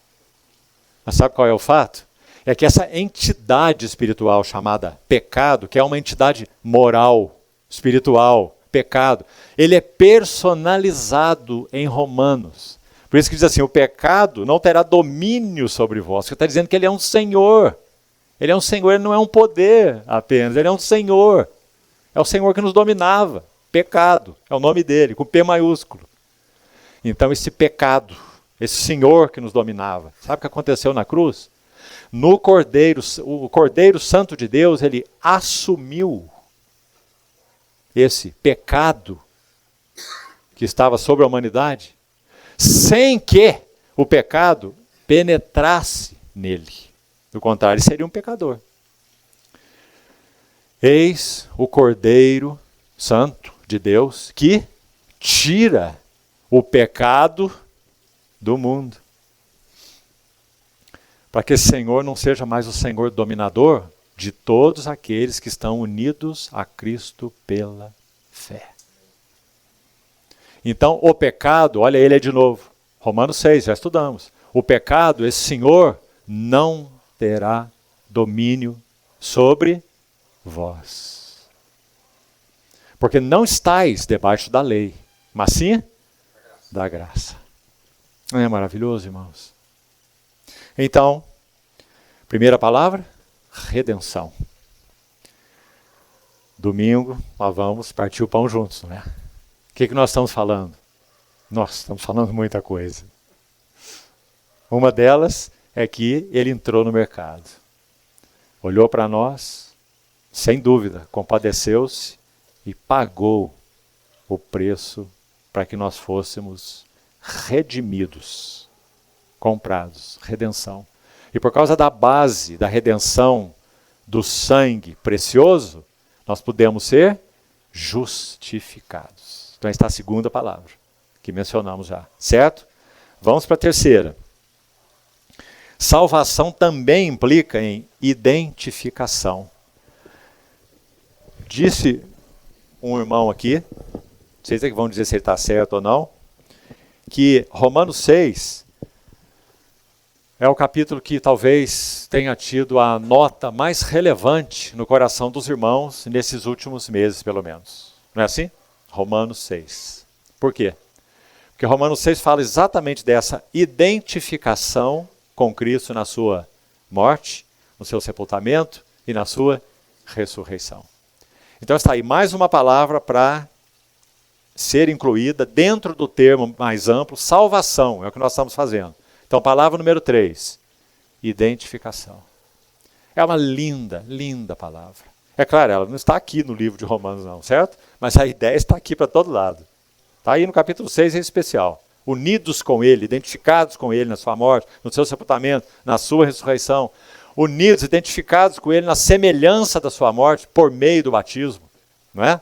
Mas sabe qual é o fato? É que essa entidade espiritual chamada pecado, que é uma entidade moral, espiritual, pecado, ele é personalizado em Romanos. Por isso que diz assim, o pecado não terá domínio sobre vós. Ele está dizendo que ele é um senhor. Ele é um senhor, ele não é um poder apenas, ele é um senhor. É o Senhor que nos dominava. Pecado, é o nome dele, com P maiúsculo. Então esse pecado, esse Senhor que nos dominava, sabe o que aconteceu na cruz? No Cordeiro, o Cordeiro Santo de Deus, ele assumiu esse pecado que estava sobre a humanidade, sem que o pecado penetrasse nele. Do contrário, ele seria um pecador. Eis o Cordeiro Santo de Deus que tira o pecado do mundo. Para que esse Senhor não seja mais o Senhor dominador de todos aqueles que estão unidos a Cristo pela fé. Então, o pecado, olha ele aí de novo. Romanos 6, já estudamos. O pecado, esse Senhor, não terá domínio sobre vós. Porque não estáis debaixo da lei, mas sim da graça. Não é maravilhoso, irmãos? Então, primeira palavra, redenção. Domingo, nós vamos partir o pão juntos, não é? O que nós estamos falando? Nós estamos falando muita coisa. Uma delas é que ele entrou no mercado. Olhou para nós, sem dúvida, compadeceu-se e pagou o preço para que nós fôssemos redimidos, comprados, redenção. E por causa da base da redenção do sangue precioso, nós podemos ser justificados. Então está a segunda palavra, que mencionamos já, certo? Vamos para a terceira. Salvação também implica em identificação. Disse um irmão aqui, vocês é que vão dizer se ele está certo ou não, que Romanos 6 é o capítulo que talvez tenha tido a nota mais relevante no coração dos irmãos nesses últimos meses, pelo menos. Não é assim? Romanos 6. Por quê? Porque Romanos 6 fala exatamente dessa identificação com Cristo na sua morte, no seu sepultamento e na sua ressurreição. Então está aí mais uma palavra para ser incluída dentro do termo mais amplo, salvação, é o que nós estamos fazendo. Então, palavra número 3, identificação. É uma linda, linda palavra. É claro, ela não está aqui no livro de Romanos não, certo? Mas a ideia está aqui para todo lado. Está aí no capítulo 6 em especial. Unidos com ele, identificados com ele na sua morte, no seu sepultamento, na sua ressurreição. Unidos, identificados com ele na semelhança da sua morte por meio do batismo. Não é?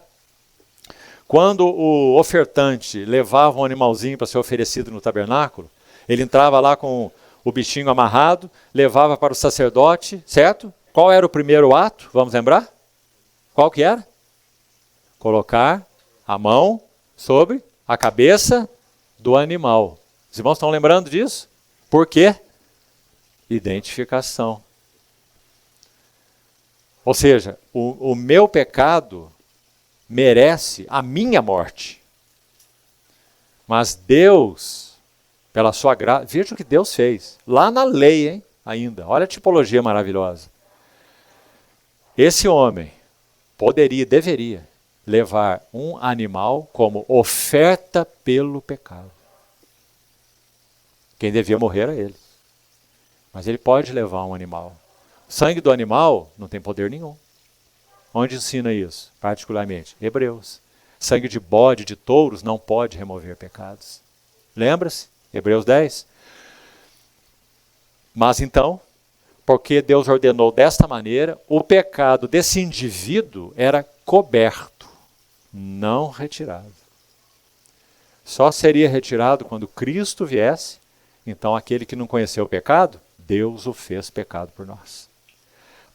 Quando o ofertante levava um animalzinho para ser oferecido no tabernáculo, ele entrava lá com o bichinho amarrado, levava para o sacerdote, certo? Qual era o primeiro ato? Vamos lembrar? Qual que era? Colocar a mão sobre a cabeça do animal. Os irmãos estão lembrando disso? Por quê? Identificação. Ou seja, o meu pecado merece a minha morte. Mas Deus, pela sua graça, veja o que Deus fez. Lá na lei, hein, ainda. Olha a tipologia maravilhosa. Esse homem poderia, deveria, levar um animal como oferta pelo pecado. Quem devia morrer era ele. Mas ele pode levar um animal. O sangue do animal não tem poder nenhum. Onde ensina isso? Particularmente, Hebreus. Sangue de bode, de touros, não pode remover pecados. Lembra-se? Hebreus 10. Mas então, porque Deus ordenou desta maneira, o pecado desse indivíduo era coberto, não retirado. Só seria retirado quando Cristo viesse. Então, aquele que não conheceu o pecado, Deus o fez pecado por nós.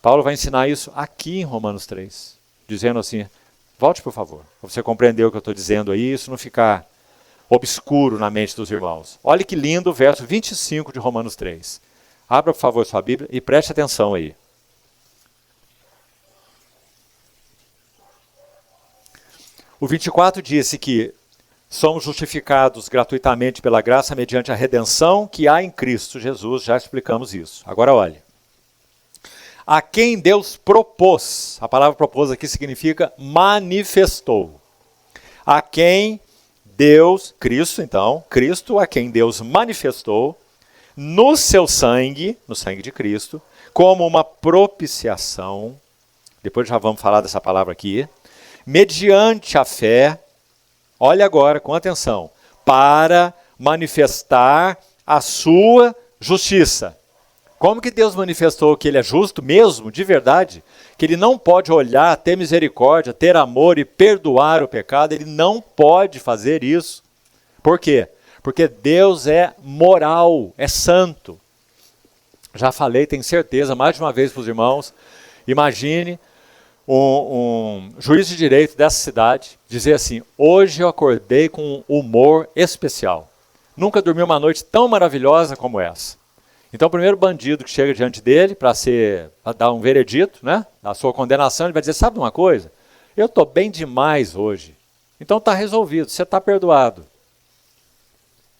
Paulo vai ensinar isso aqui em Romanos 3, dizendo assim, volte por favor, para você compreender o que eu estou dizendo aí, isso não ficar obscuro na mente dos irmãos. Olha que lindo o verso 25 de Romanos 3. Abra por favor sua Bíblia e preste atenção aí. O 24 disse que somos justificados gratuitamente pela graça mediante a redenção que há em Cristo Jesus, já explicamos isso. Agora olhe. A quem Deus propôs, a palavra propôs aqui significa manifestou. A quem Deus, Cristo então, Cristo a quem Deus manifestou no seu sangue, no sangue de Cristo, como uma propiciação, depois já vamos falar dessa palavra aqui, mediante a fé, olha agora com atenção, para manifestar a sua justiça. Como que Deus manifestou que ele é justo mesmo, de verdade? Que ele não pode olhar, ter misericórdia, ter amor e perdoar o pecado, ele não pode fazer isso. Por quê? Porque Deus é moral, é santo. Já falei, tenho certeza, mais de uma vez para os irmãos, imagine um juiz de direito dessa cidade dizer assim, hoje eu acordei com um humor especial. Nunca dormi uma noite tão maravilhosa como essa. Então o primeiro bandido que chega diante dele para dar um veredito, né, a sua condenação, ele vai dizer, sabe uma coisa? Eu estou bem demais hoje. Então está resolvido, você está perdoado.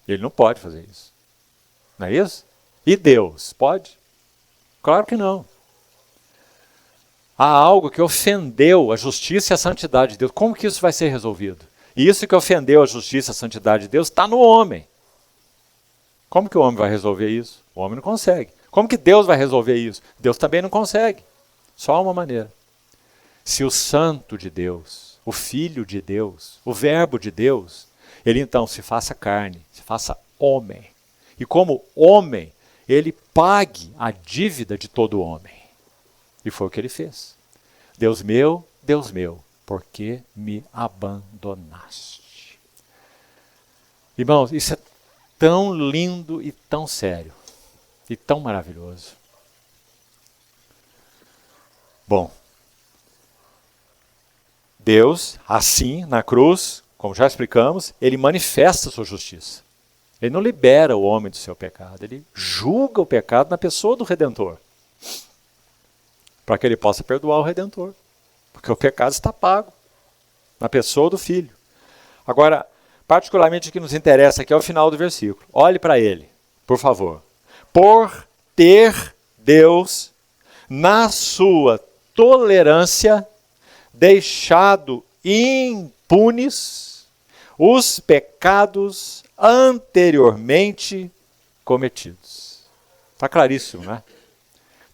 Ele não pode fazer isso. Não é isso? E Deus, pode? Claro que não. há algo que ofendeu a justiça e a santidade de Deus. Como que isso vai ser resolvido? E isso que ofendeu a justiça e a santidade de Deus está no homem. Como que o homem vai resolver isso? O homem não consegue. Como que Deus vai resolver isso? Deus também não consegue. Só uma maneira. Se o Santo de Deus, o Filho de Deus, o Verbo de Deus, ele então se faça carne, se faça homem. E como homem, ele pague a dívida de todo homem. E foi o que ele fez. Deus meu, por que me abandonaste? Irmãos, isso é tão lindo e tão sério. E tão maravilhoso. Bom, Deus, assim, na cruz, como já explicamos, ele manifesta a sua justiça. Ele não libera o homem do seu pecado, ele julga o pecado na pessoa do Redentor. Para que ele possa perdoar o Redentor. Porque o pecado está pago na pessoa do Filho. Agora, particularmente o que nos interessa aqui é o final do versículo. Olhe para ele, por favor. Por ter Deus, na sua tolerância, deixado impunes os pecados anteriormente cometidos. Está claríssimo, né?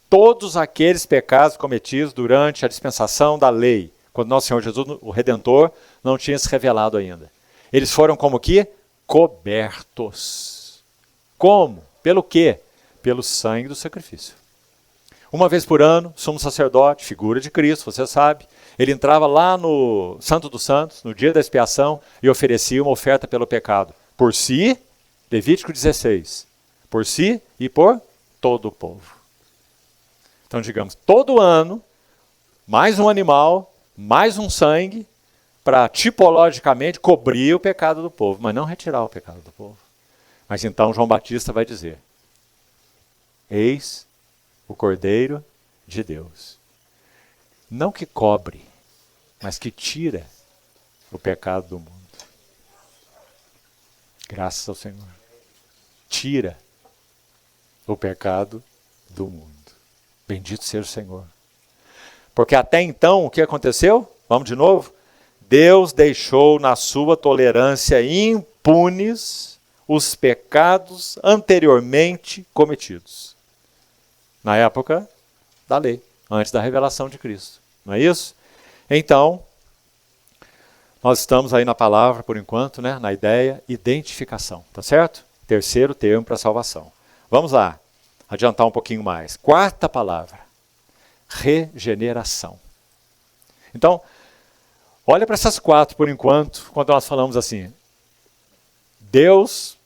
Todos aqueles pecados cometidos durante a dispensação da lei, quando nosso Senhor Jesus, o Redentor, não tinha se revelado ainda. Eles foram como que? Cobertos. Como? Pelo quê? Pelo sangue do sacrifício. Uma vez por ano, sumo sacerdote, figura de Cristo, você sabe, ele entrava lá no Santo dos Santos, no dia da expiação, e oferecia uma oferta pelo pecado. Por si, Levítico 16, por si e por todo o povo. Então, digamos, todo ano, mais um animal, mais um sangue, para tipologicamente cobrir o pecado do povo, mas não retirar o pecado do povo. Mas então João Batista vai dizer, eis o Cordeiro de Deus. Não que cobre, mas que tira o pecado do mundo. Graças ao Senhor. Tira o pecado do mundo. Bendito seja o Senhor. Porque até então, o que aconteceu? Vamos de novo? Deus deixou na sua tolerância impunes os pecados anteriormente cometidos. Na época da lei, antes da revelação de Cristo. Não é isso? Então, nós estamos aí na palavra, por enquanto, né? Na ideia, identificação. Tá certo? Terceiro termo para salvação. Vamos lá. Adiantar um pouquinho mais. Quarta palavra. Regeneração. Então, olha para essas quatro por enquanto, quando nós falamos assim. Deus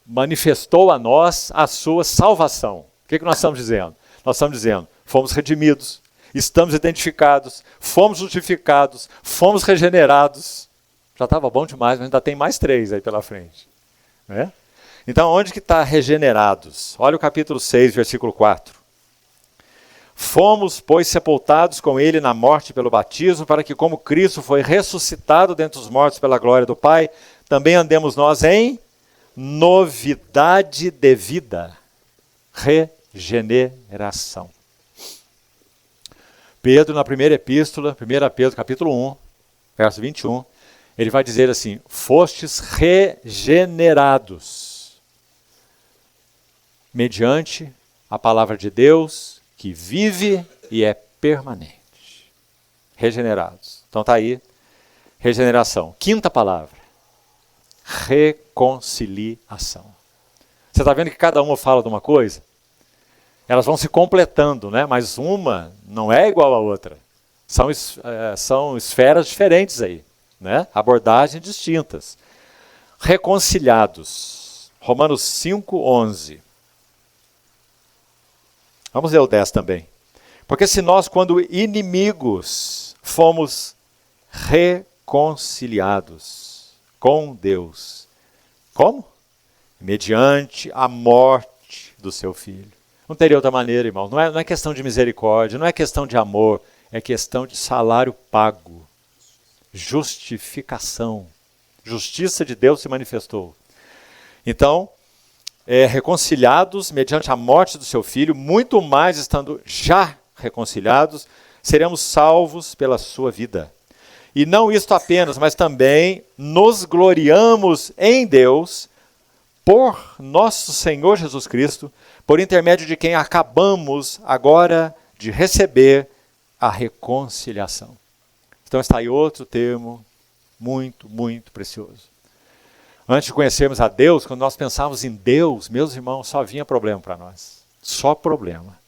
manifestou a nós a sua salvação. O que nós estamos dizendo? Nós estamos dizendo, fomos redimidos, estamos identificados, fomos justificados, fomos regenerados. Já estava bom demais, mas ainda tem mais 3 aí pela frente. Né? Então, onde que está regenerados? Olha o capítulo 6, versículo 4. Fomos, pois, sepultados com ele na morte pelo batismo, para que, como Cristo foi ressuscitado dentre os mortos pela glória do Pai, também andemos nós em novidade de vida. Regeneração. Pedro, na primeira epístola, 1 Pedro, capítulo 1, verso 21, ele vai dizer assim, fostes regenerados mediante a palavra de Deus, que vive e é permanente. Regenerados. Então está aí, regeneração. Quinta palavra, reconciliação. Você está vendo que cada uma fala de uma coisa? Elas vão se completando, né? Mas uma não é igual à outra. São esferas diferentes aí, né? Abordagens distintas. Reconciliados. Romanos 5, 11. Vamos ler o 10 também. Porque se nós, quando inimigos, fomos reconciliados com Deus. Como? Mediante a morte do seu Filho. Não teria outra maneira, irmãos. Não é questão de misericórdia, não é questão de amor, é questão de salário pago. Justificação. Justiça de Deus se manifestou. Então, reconciliados mediante a morte do seu Filho, muito mais estando já reconciliados, seremos salvos pela sua vida. E não isto apenas, mas também nos gloriamos em Deus por nosso Senhor Jesus Cristo, por intermédio de quem acabamos agora de receber a reconciliação. Então está aí outro termo muito, muito precioso. Antes de conhecermos a Deus, quando nós pensávamos em Deus, meus irmãos, só vinha problema para nós. Só problema.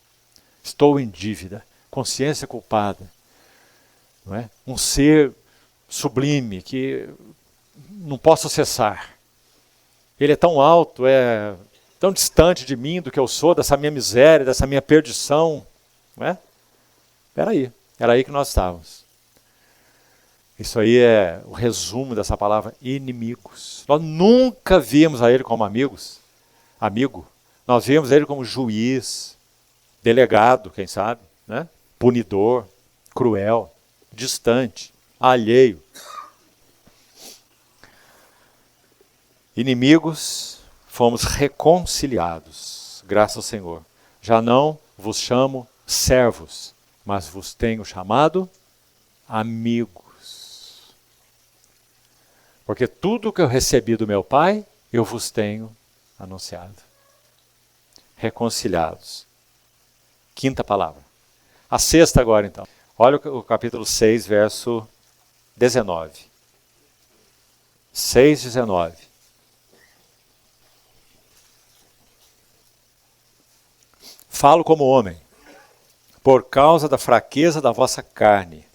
Estou em dívida, consciência culpada. Não é? Um ser sublime que não posso acessar. Ele é tão alto, é tão distante de mim, do que eu sou, dessa minha miséria, dessa minha perdição. Não é? Era aí que nós estávamos. Isso aí é o resumo dessa palavra, inimigos. Nós nunca vimos a ele como amigo. Nós vimos ele como juiz, delegado, quem sabe, né? Punidor, cruel, distante, alheio. Inimigos, fomos reconciliados, graças ao Senhor. Já não vos chamo servos, mas vos tenho chamado amigos. Porque tudo que eu recebi do meu Pai, eu vos tenho anunciado. Reconciliados. Quinta palavra. A sexta agora, então. Olha o capítulo 6, verso 19. 6:19. Falo como homem, por causa da fraqueza da vossa carne.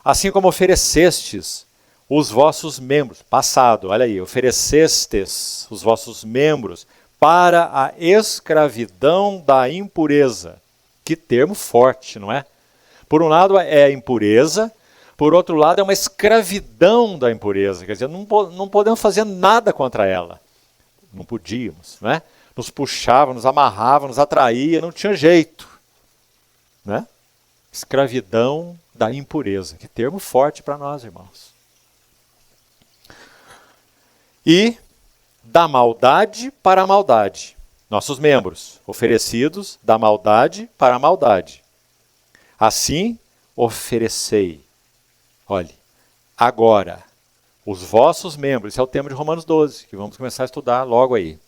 Assim como oferecestes os vossos membros, passado, olha aí, oferecestes os vossos membros para a escravidão da impureza. Que termo forte, não é? Por um lado é impureza, por outro lado é uma escravidão da impureza. Quer dizer, não podemos fazer nada contra ela. Não podíamos, não é? Nos puxava, nos amarrava, nos atraía, não tinha jeito. Não é? Escravidão da impureza. Que termo forte para nós, irmãos. E da maldade para a maldade. Nossos membros, oferecidos da maldade para a maldade. Assim, oferecei. Olhe, agora, os vossos membros. Esse é o tema de Romanos 12, que vamos começar a estudar logo aí.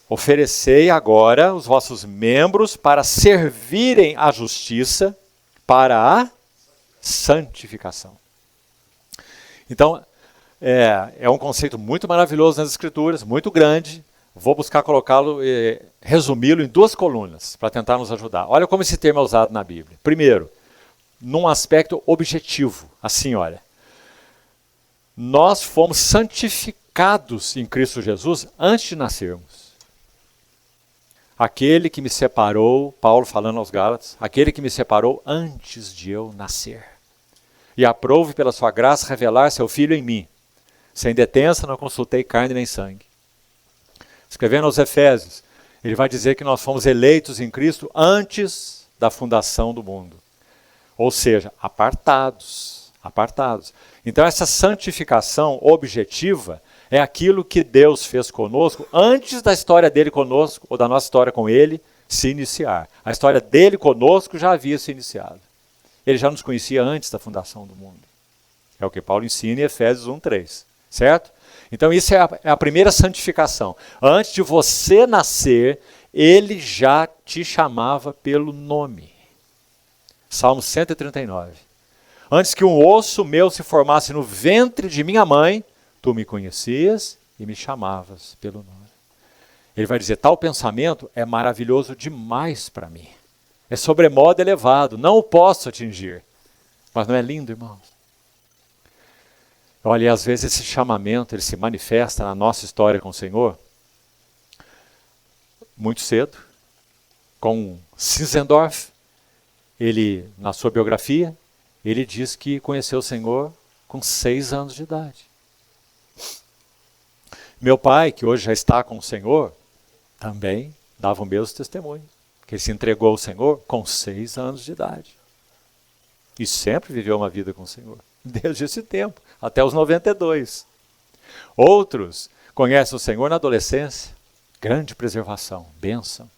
Oferecei agora os vossos membros para servirem à justiça, para a santificação. Então, é um conceito muito maravilhoso nas Escrituras, muito grande. Vou buscar colocá-lo, resumi-lo em 2 colunas, para tentar nos ajudar. Olha como esse termo é usado na Bíblia. Primeiro, num aspecto objetivo, assim, olha. Nós fomos santificados em Cristo Jesus antes de nascermos. Aquele que me separou, Paulo falando aos Gálatas, aquele que me separou antes de eu nascer. E aprove pela sua graça revelar seu Filho em mim. Sem detença, não consultei carne nem sangue. Escrevendo aos Efésios, ele vai dizer que nós fomos eleitos em Cristo antes da fundação do mundo. Ou seja, apartados. Então essa santificação objetiva é aquilo que Deus fez conosco antes da história dele conosco, ou da nossa história com ele, se iniciar. A história dele conosco já havia se iniciado. Ele já nos conhecia antes da fundação do mundo. É o que Paulo ensina em Efésios 1:3. Certo? Então isso é a primeira santificação. Antes de você nascer, ele já te chamava pelo nome. Salmo 139. Antes que um osso meu se formasse no ventre de minha mãe, tu me conhecias e me chamavas pelo nome. Ele vai dizer, tal pensamento é maravilhoso demais para mim. É sobremodo elevado, não o posso atingir. Mas não é lindo, irmãos? Olha, às vezes esse chamamento, ele se manifesta na nossa história com o Senhor muito cedo. Com Zinzendorf, ele, na sua biografia, ele diz que conheceu o Senhor com 6 anos de idade. Meu pai, que hoje já está com o Senhor, também dava o mesmo testemunho, que ele se entregou ao Senhor com 6 anos de idade. E sempre viveu uma vida com o Senhor, desde esse tempo, até os 92. Outros conhecem o Senhor na adolescência, grande preservação, bênção.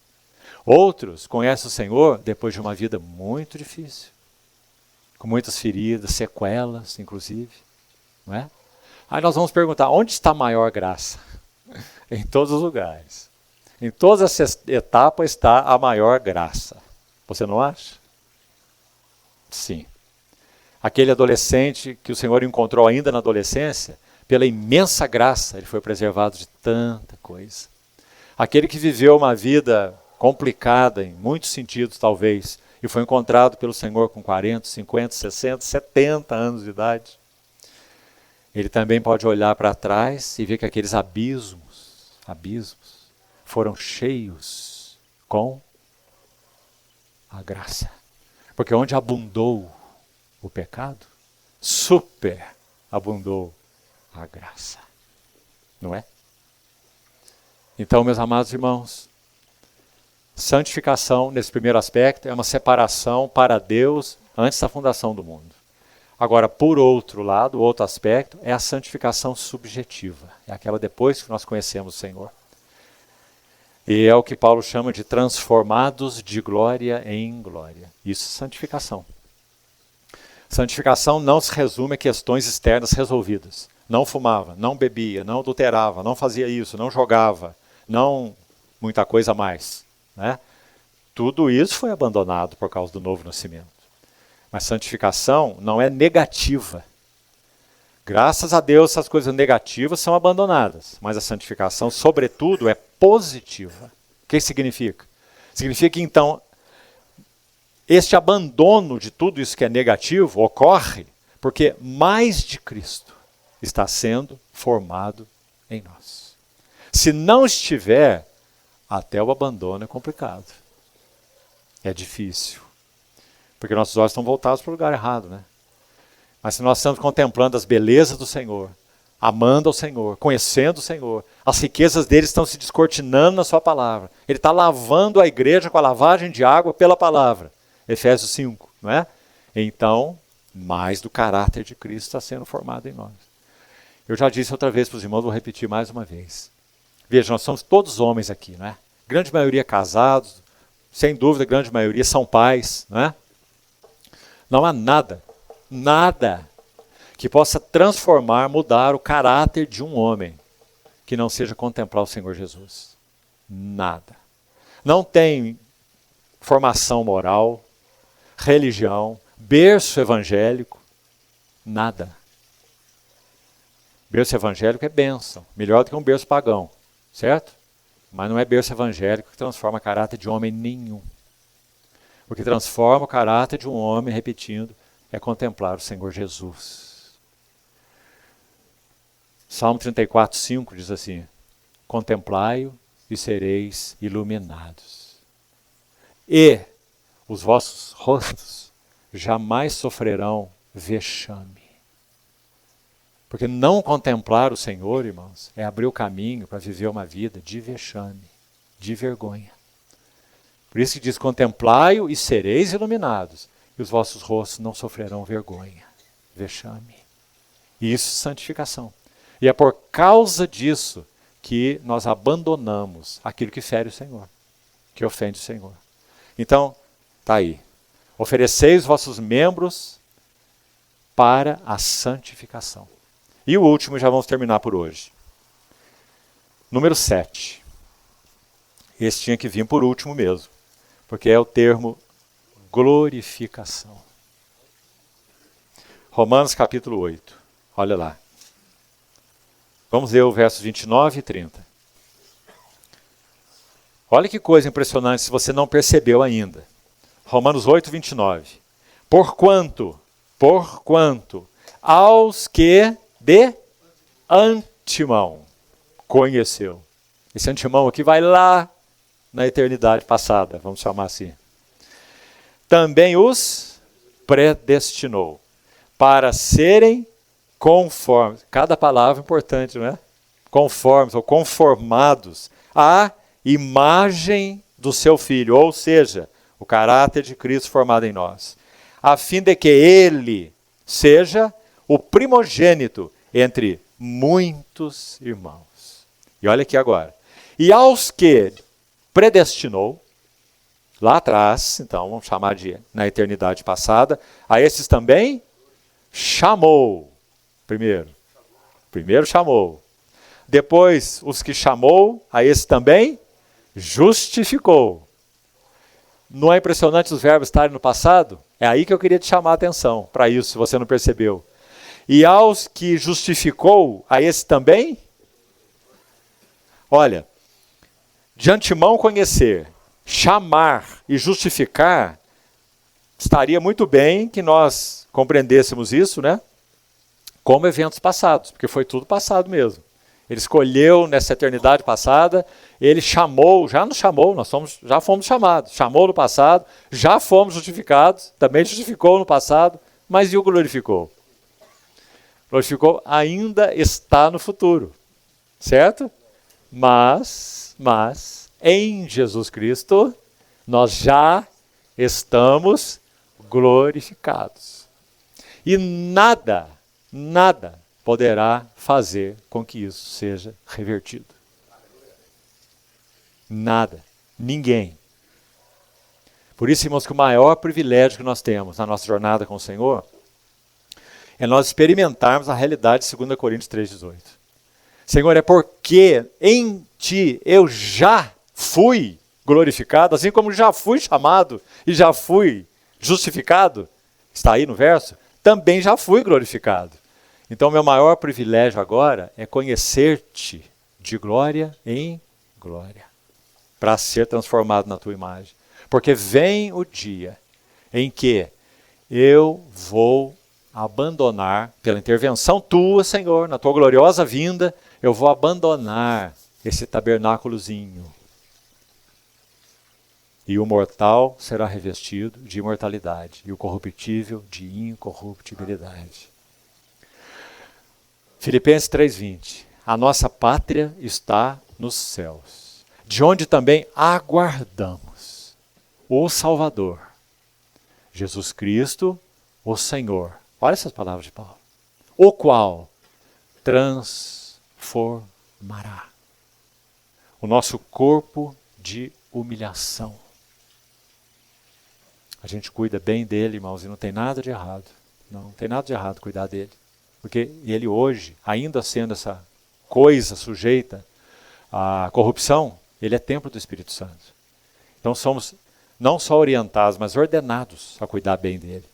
Outros conhecem o Senhor depois de uma vida muito difícil, com muitas feridas, sequelas, inclusive. Não é? Aí nós vamos perguntar, onde está a maior graça? Em todos os lugares. Em todas essas etapas está a maior graça. Você não acha? Sim. Aquele adolescente que o Senhor encontrou ainda na adolescência, pela imensa graça, ele foi preservado de tanta coisa. Aquele que viveu uma vida complicada, em muitos sentidos talvez, e foi encontrado pelo Senhor com 40, 50, 60, 70 anos de idade, ele também pode olhar para trás e ver que aqueles abismos foram cheios com a graça. Porque onde abundou o pecado, superabundou a graça. Não é? Então, meus amados irmãos, santificação, nesse primeiro aspecto, é uma separação para Deus antes da fundação do mundo. Agora, por outro lado, o outro aspecto é a santificação subjetiva. É aquela depois que nós conhecemos o Senhor. E é o que Paulo chama de transformados de glória em glória. Isso é santificação. Santificação não se resume a questões externas resolvidas. Não fumava, não bebia, não adulterava, não fazia isso, não jogava, não muita coisa a mais. Né? Tudo isso foi abandonado por causa do novo nascimento. Mas santificação não é negativa. Graças a Deus, essas coisas negativas são abandonadas. Mas a santificação, sobretudo, é positiva. O que significa? Significa que, então, este abandono de tudo isso que é negativo ocorre porque mais de Cristo está sendo formado em nós. Se não estiver, até o abandono é complicado. É difícil. Porque nossos olhos estão voltados para o lugar errado, né? Mas se nós estamos contemplando as belezas do Senhor, amando ao Senhor, conhecendo o Senhor, as riquezas dele estão se descortinando na sua palavra. Ele está lavando a igreja com a lavagem de água pela palavra. Efésios 5, não é? Então, mais do caráter de Cristo está sendo formado em nós. Eu já disse outra vez para os irmãos, vou repetir mais uma vez. Veja, nós somos todos homens aqui, não é? Grande maioria casados, sem dúvida, a grande maioria são pais, não é? Não há nada que possa transformar, mudar o caráter de um homem que não seja contemplar o Senhor Jesus. Nada. Não tem formação moral, religião, berço evangélico, nada. Berço evangélico é bênção, melhor do que um berço pagão, certo? Mas não é berço evangélico que transforma caráter de homem nenhum. O que transforma o caráter de um homem, repetindo, é contemplar o Senhor Jesus. Salmo 34, 5 diz assim: contemplai-o e sereis iluminados. E os vossos rostos jamais sofrerão vexame. Porque não contemplar o Senhor, irmãos, é abrir o caminho para viver uma vida de vexame, de vergonha. Por isso que diz, contemplai-o e sereis iluminados, e os vossos rostos não sofrerão vergonha, vexame. E isso é santificação. E é por causa disso que nós abandonamos aquilo que fere o Senhor, que ofende o Senhor. Então, está aí. Ofereceis os vossos membros para a santificação. E o último, já vamos terminar por hoje. Número 7. Esse tinha que vir por último mesmo, porque é o termo glorificação. Romanos capítulo 8. Olha lá. Vamos ler o versos 29 e 30. Olha que coisa impressionante se você não percebeu ainda. Romanos 8, 29. Porquanto, aos que de antemão conheceu. Esse antemão aqui vai lá na eternidade passada, vamos chamar assim. Também os predestinou para serem conformes. Cada palavra é importante, não é? Conformes ou conformados à imagem do seu Filho, ou seja, o caráter de Cristo formado em nós, a fim de que ele seja o primogênito entre muitos irmãos. E olha aqui agora. E aos que predestinou, lá atrás, então vamos chamar de na eternidade passada, a esses também chamou. Primeiro chamou. Depois, os que chamou, a esses também justificou. Não é impressionante os verbos estarem no passado? É aí que eu queria te chamar a atenção, para isso, se você não percebeu. E aos que justificou, a esse também? Olha, de antemão conhecer, chamar e justificar, estaria muito bem que nós compreendêssemos isso, né? Como eventos passados, porque foi tudo passado mesmo. Ele escolheu nessa eternidade passada, ele chamou, já nos chamou, já fomos chamados. Chamou no passado, já fomos justificados, também justificou no passado, mas e o glorificou? Glorificou ainda está no futuro, certo? Mas, em Jesus Cristo, nós já estamos glorificados. E nada poderá fazer com que isso seja revertido. Nada. Ninguém. Por isso, irmãos, que o maior privilégio que nós temos na nossa jornada com o Senhor é nós experimentarmos a realidade de 2 Coríntios 3,18. Senhor, é porque em Ti eu já fui glorificado, assim como já fui chamado e já fui justificado, está aí no verso, também já fui glorificado. Então, meu maior privilégio agora é conhecer-te de glória em glória, para ser transformado na tua imagem. Porque vem o dia em que eu vou abandonar, pela intervenção tua, Senhor, na tua gloriosa vinda, eu vou abandonar esse tabernáculozinho. E o mortal será revestido de imortalidade, e o corruptível de incorruptibilidade. Filipenses 3,20. A nossa pátria está nos céus, de onde também aguardamos o Salvador, Jesus Cristo, o Senhor. Olha essas palavras de Paulo. O qual transformará o nosso corpo de humilhação. A gente cuida bem dele, irmãos, e não tem nada de errado. Não tem nada de errado cuidar dele. Porque ele hoje, ainda sendo essa coisa sujeita à corrupção, ele é templo do Espírito Santo. Então somos não só orientados, mas ordenados a cuidar bem dele.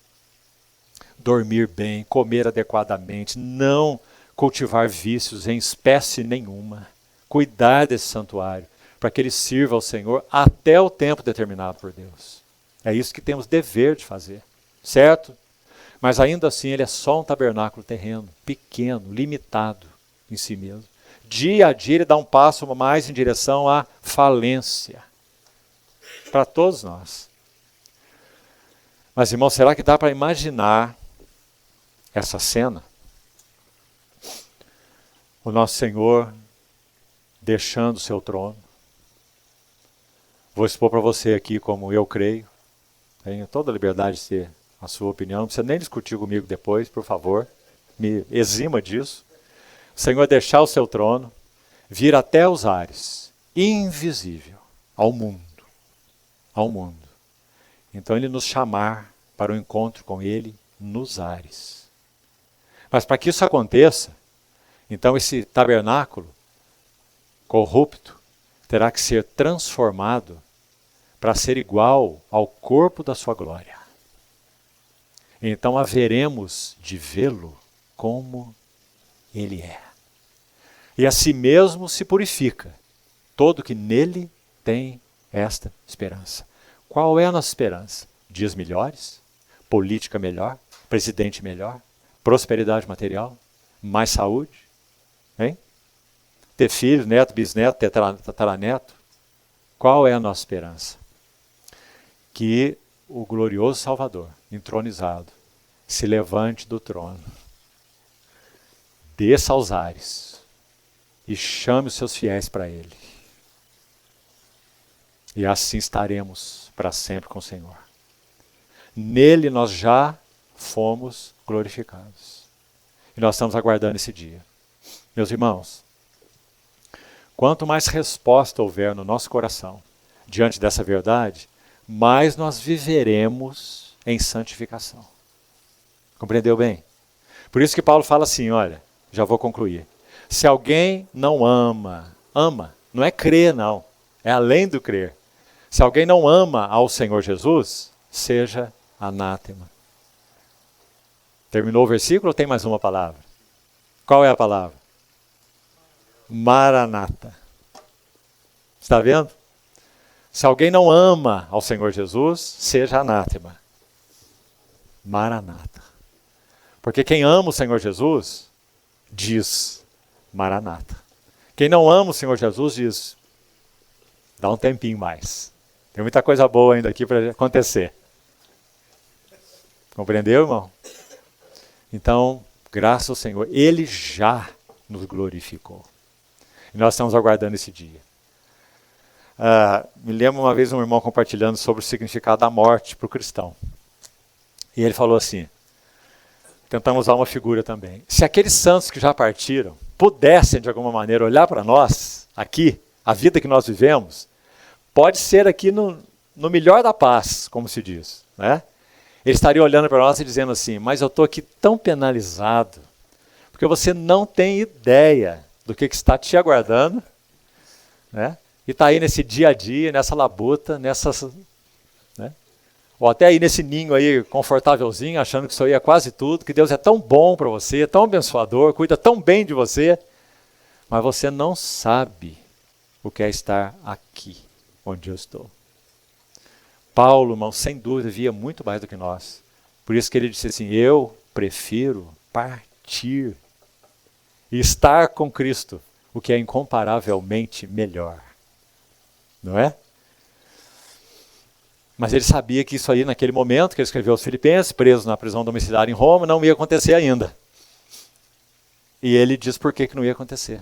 Dormir bem, comer adequadamente, não cultivar vícios em espécie nenhuma. Cuidar desse santuário, para que ele sirva ao Senhor até o tempo determinado por Deus. É isso que temos dever de fazer, certo? Mas ainda assim ele é só um tabernáculo terreno, pequeno, limitado em si mesmo. Dia a dia ele dá um passo mais em direção à falência. Para todos nós. Mas, irmão, será que dá para imaginar essa cena? O nosso Senhor deixando o seu trono. Vou expor para você aqui como eu creio. Tenho toda a liberdade de ter a sua opinião. Não precisa nem discutir comigo depois, por favor. Me exima disso. O Senhor deixar o seu trono, vir até os ares, invisível ao mundo. Ao mundo. Então ele nos chamar para o encontro com ele nos ares. Mas para que isso aconteça, então esse tabernáculo corrupto terá que ser transformado para ser igual ao corpo da sua glória. Então haveremos de vê-lo como ele é. E a si mesmo se purifica todo que nele tem esta esperança. Qual é a nossa esperança? Dias melhores? Política melhor? Presidente melhor? Prosperidade material? Mais saúde? Hein? Ter filhos, neto, bisneto, tataraneto? Qual é a nossa esperança? Que o glorioso Salvador, entronizado, se levante do trono, desça aos ares e chame os seus fiéis para ele. E assim estaremos para sempre com o Senhor. Nele nós já fomos glorificados. E nós estamos aguardando esse dia. Meus irmãos, quanto mais resposta houver no nosso coração diante dessa verdade, mais nós viveremos em santificação. Compreendeu bem? Por isso que Paulo fala assim, olha, já vou concluir. Se alguém não ama, não é crer não, é além do crer. Se alguém não ama ao Senhor Jesus, seja anátema. Terminou o versículo ou tem mais uma palavra? Qual é a palavra? Maranata. Está vendo? Se alguém não ama ao Senhor Jesus, seja anátema. Maranata. Porque quem ama o Senhor Jesus, diz Maranata. Quem não ama o Senhor Jesus, diz, dá um tempinho mais. Tem muita coisa boa ainda aqui para acontecer. Compreendeu, irmão? Então, graças ao Senhor, Ele já nos glorificou. E nós estamos aguardando esse dia. Me lembro uma vez um irmão compartilhando sobre o significado da morte para o cristão. E ele falou assim, tentamos usar uma figura também. Se aqueles santos que já partiram pudessem, de alguma maneira, olhar para nós, aqui, a vida que nós vivemos, pode ser aqui no melhor da paz, como se diz, né? Ele estaria olhando para nós e dizendo assim, mas eu estou aqui tão penalizado, porque você não tem ideia do que está te aguardando, né? E está aí nesse dia a dia, nessa labuta, né? Ou até aí nesse ninho aí, confortávelzinho, achando que isso aí é quase tudo, que Deus é tão bom para você, tão abençoador, cuida tão bem de você, mas você não sabe o que é estar aqui, onde eu estou. Paulo, irmão, sem dúvida, via muito mais do que nós. Por isso que ele disse assim, eu prefiro partir e estar com Cristo, o que é incomparavelmente melhor. Não é? Mas ele sabia que isso aí, naquele momento que ele escreveu aos Filipenses, preso na prisão domiciliar em Roma, não ia acontecer ainda. E ele diz por que não ia acontecer.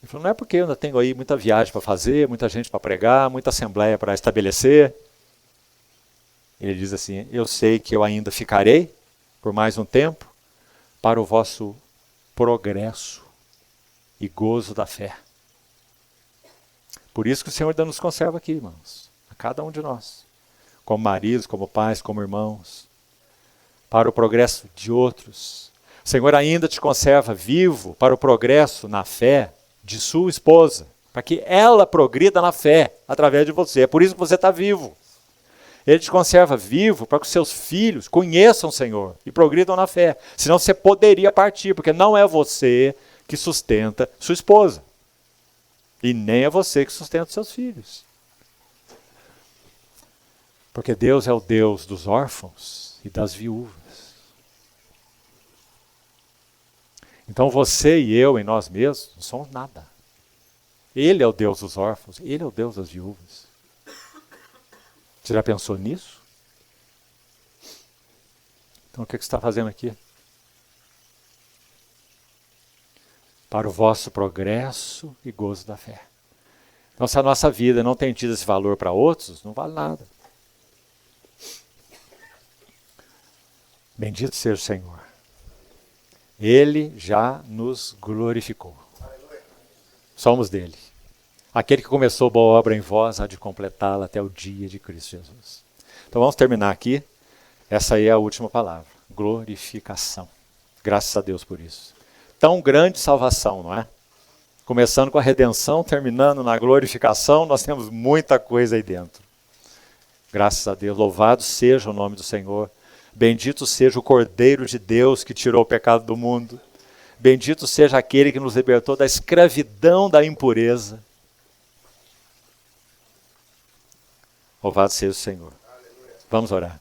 Ele falou, não é porque eu ainda tenho aí muita viagem para fazer, muita gente para pregar, muita assembleia para estabelecer. Ele diz assim, eu sei que eu ainda ficarei por mais um tempo para o vosso progresso e gozo da fé. Por isso que o Senhor ainda nos conserva aqui, irmãos, a cada um de nós, como maridos, como pais, como irmãos, para o progresso de outros. O Senhor ainda te conserva vivo para o progresso na fé de sua esposa, para que ela progrida na fé através de você. É por isso que você está vivo. Ele te conserva vivo para que os seus filhos conheçam o Senhor e progridam na fé. Senão você poderia partir, porque não é você que sustenta sua esposa. E nem é você que sustenta seus filhos. Porque Deus é o Deus dos órfãos e das viúvas. Então você e eu, em nós mesmos, não somos nada. Ele é o Deus dos órfãos, Ele é o Deus das viúvas. Você já pensou nisso? Então o que você está fazendo aqui? Para o vosso progresso e gozo da fé. Então se a nossa vida não tem tido esse valor para outros, não vale nada. Bendito seja o Senhor. Ele já nos glorificou. Somos dele. Aquele que começou boa obra em vós, há de completá-la até o dia de Cristo Jesus. Então vamos terminar aqui. Essa aí é a última palavra. Glorificação. Graças a Deus por isso. Tão grande salvação, não é? Começando com a redenção, terminando na glorificação, nós temos muita coisa aí dentro. Graças a Deus. Louvado seja o nome do Senhor. Bendito seja o Cordeiro de Deus que tirou o pecado do mundo. Bendito seja aquele que nos libertou da escravidão da impureza. Louvado seja o Senhor. Vamos orar.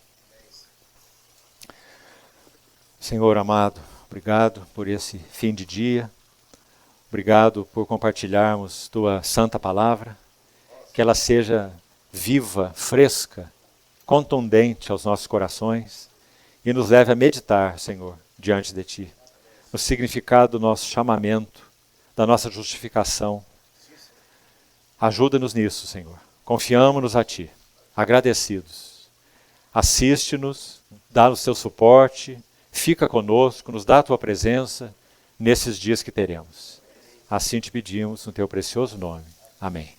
Senhor amado, obrigado por esse fim de dia. Obrigado por compartilharmos tua santa palavra. Que ela seja viva, fresca, contundente aos nossos corações e nos leve a meditar, Senhor, diante de ti, no significado do nosso chamamento, da nossa justificação. Ajuda-nos nisso, Senhor. Confiamos-nos a ti. Agradecidos. Assiste-nos, dá-nos teu suporte, fica conosco, nos dá a tua presença nesses dias que teremos. Assim te pedimos no teu precioso nome. Amém.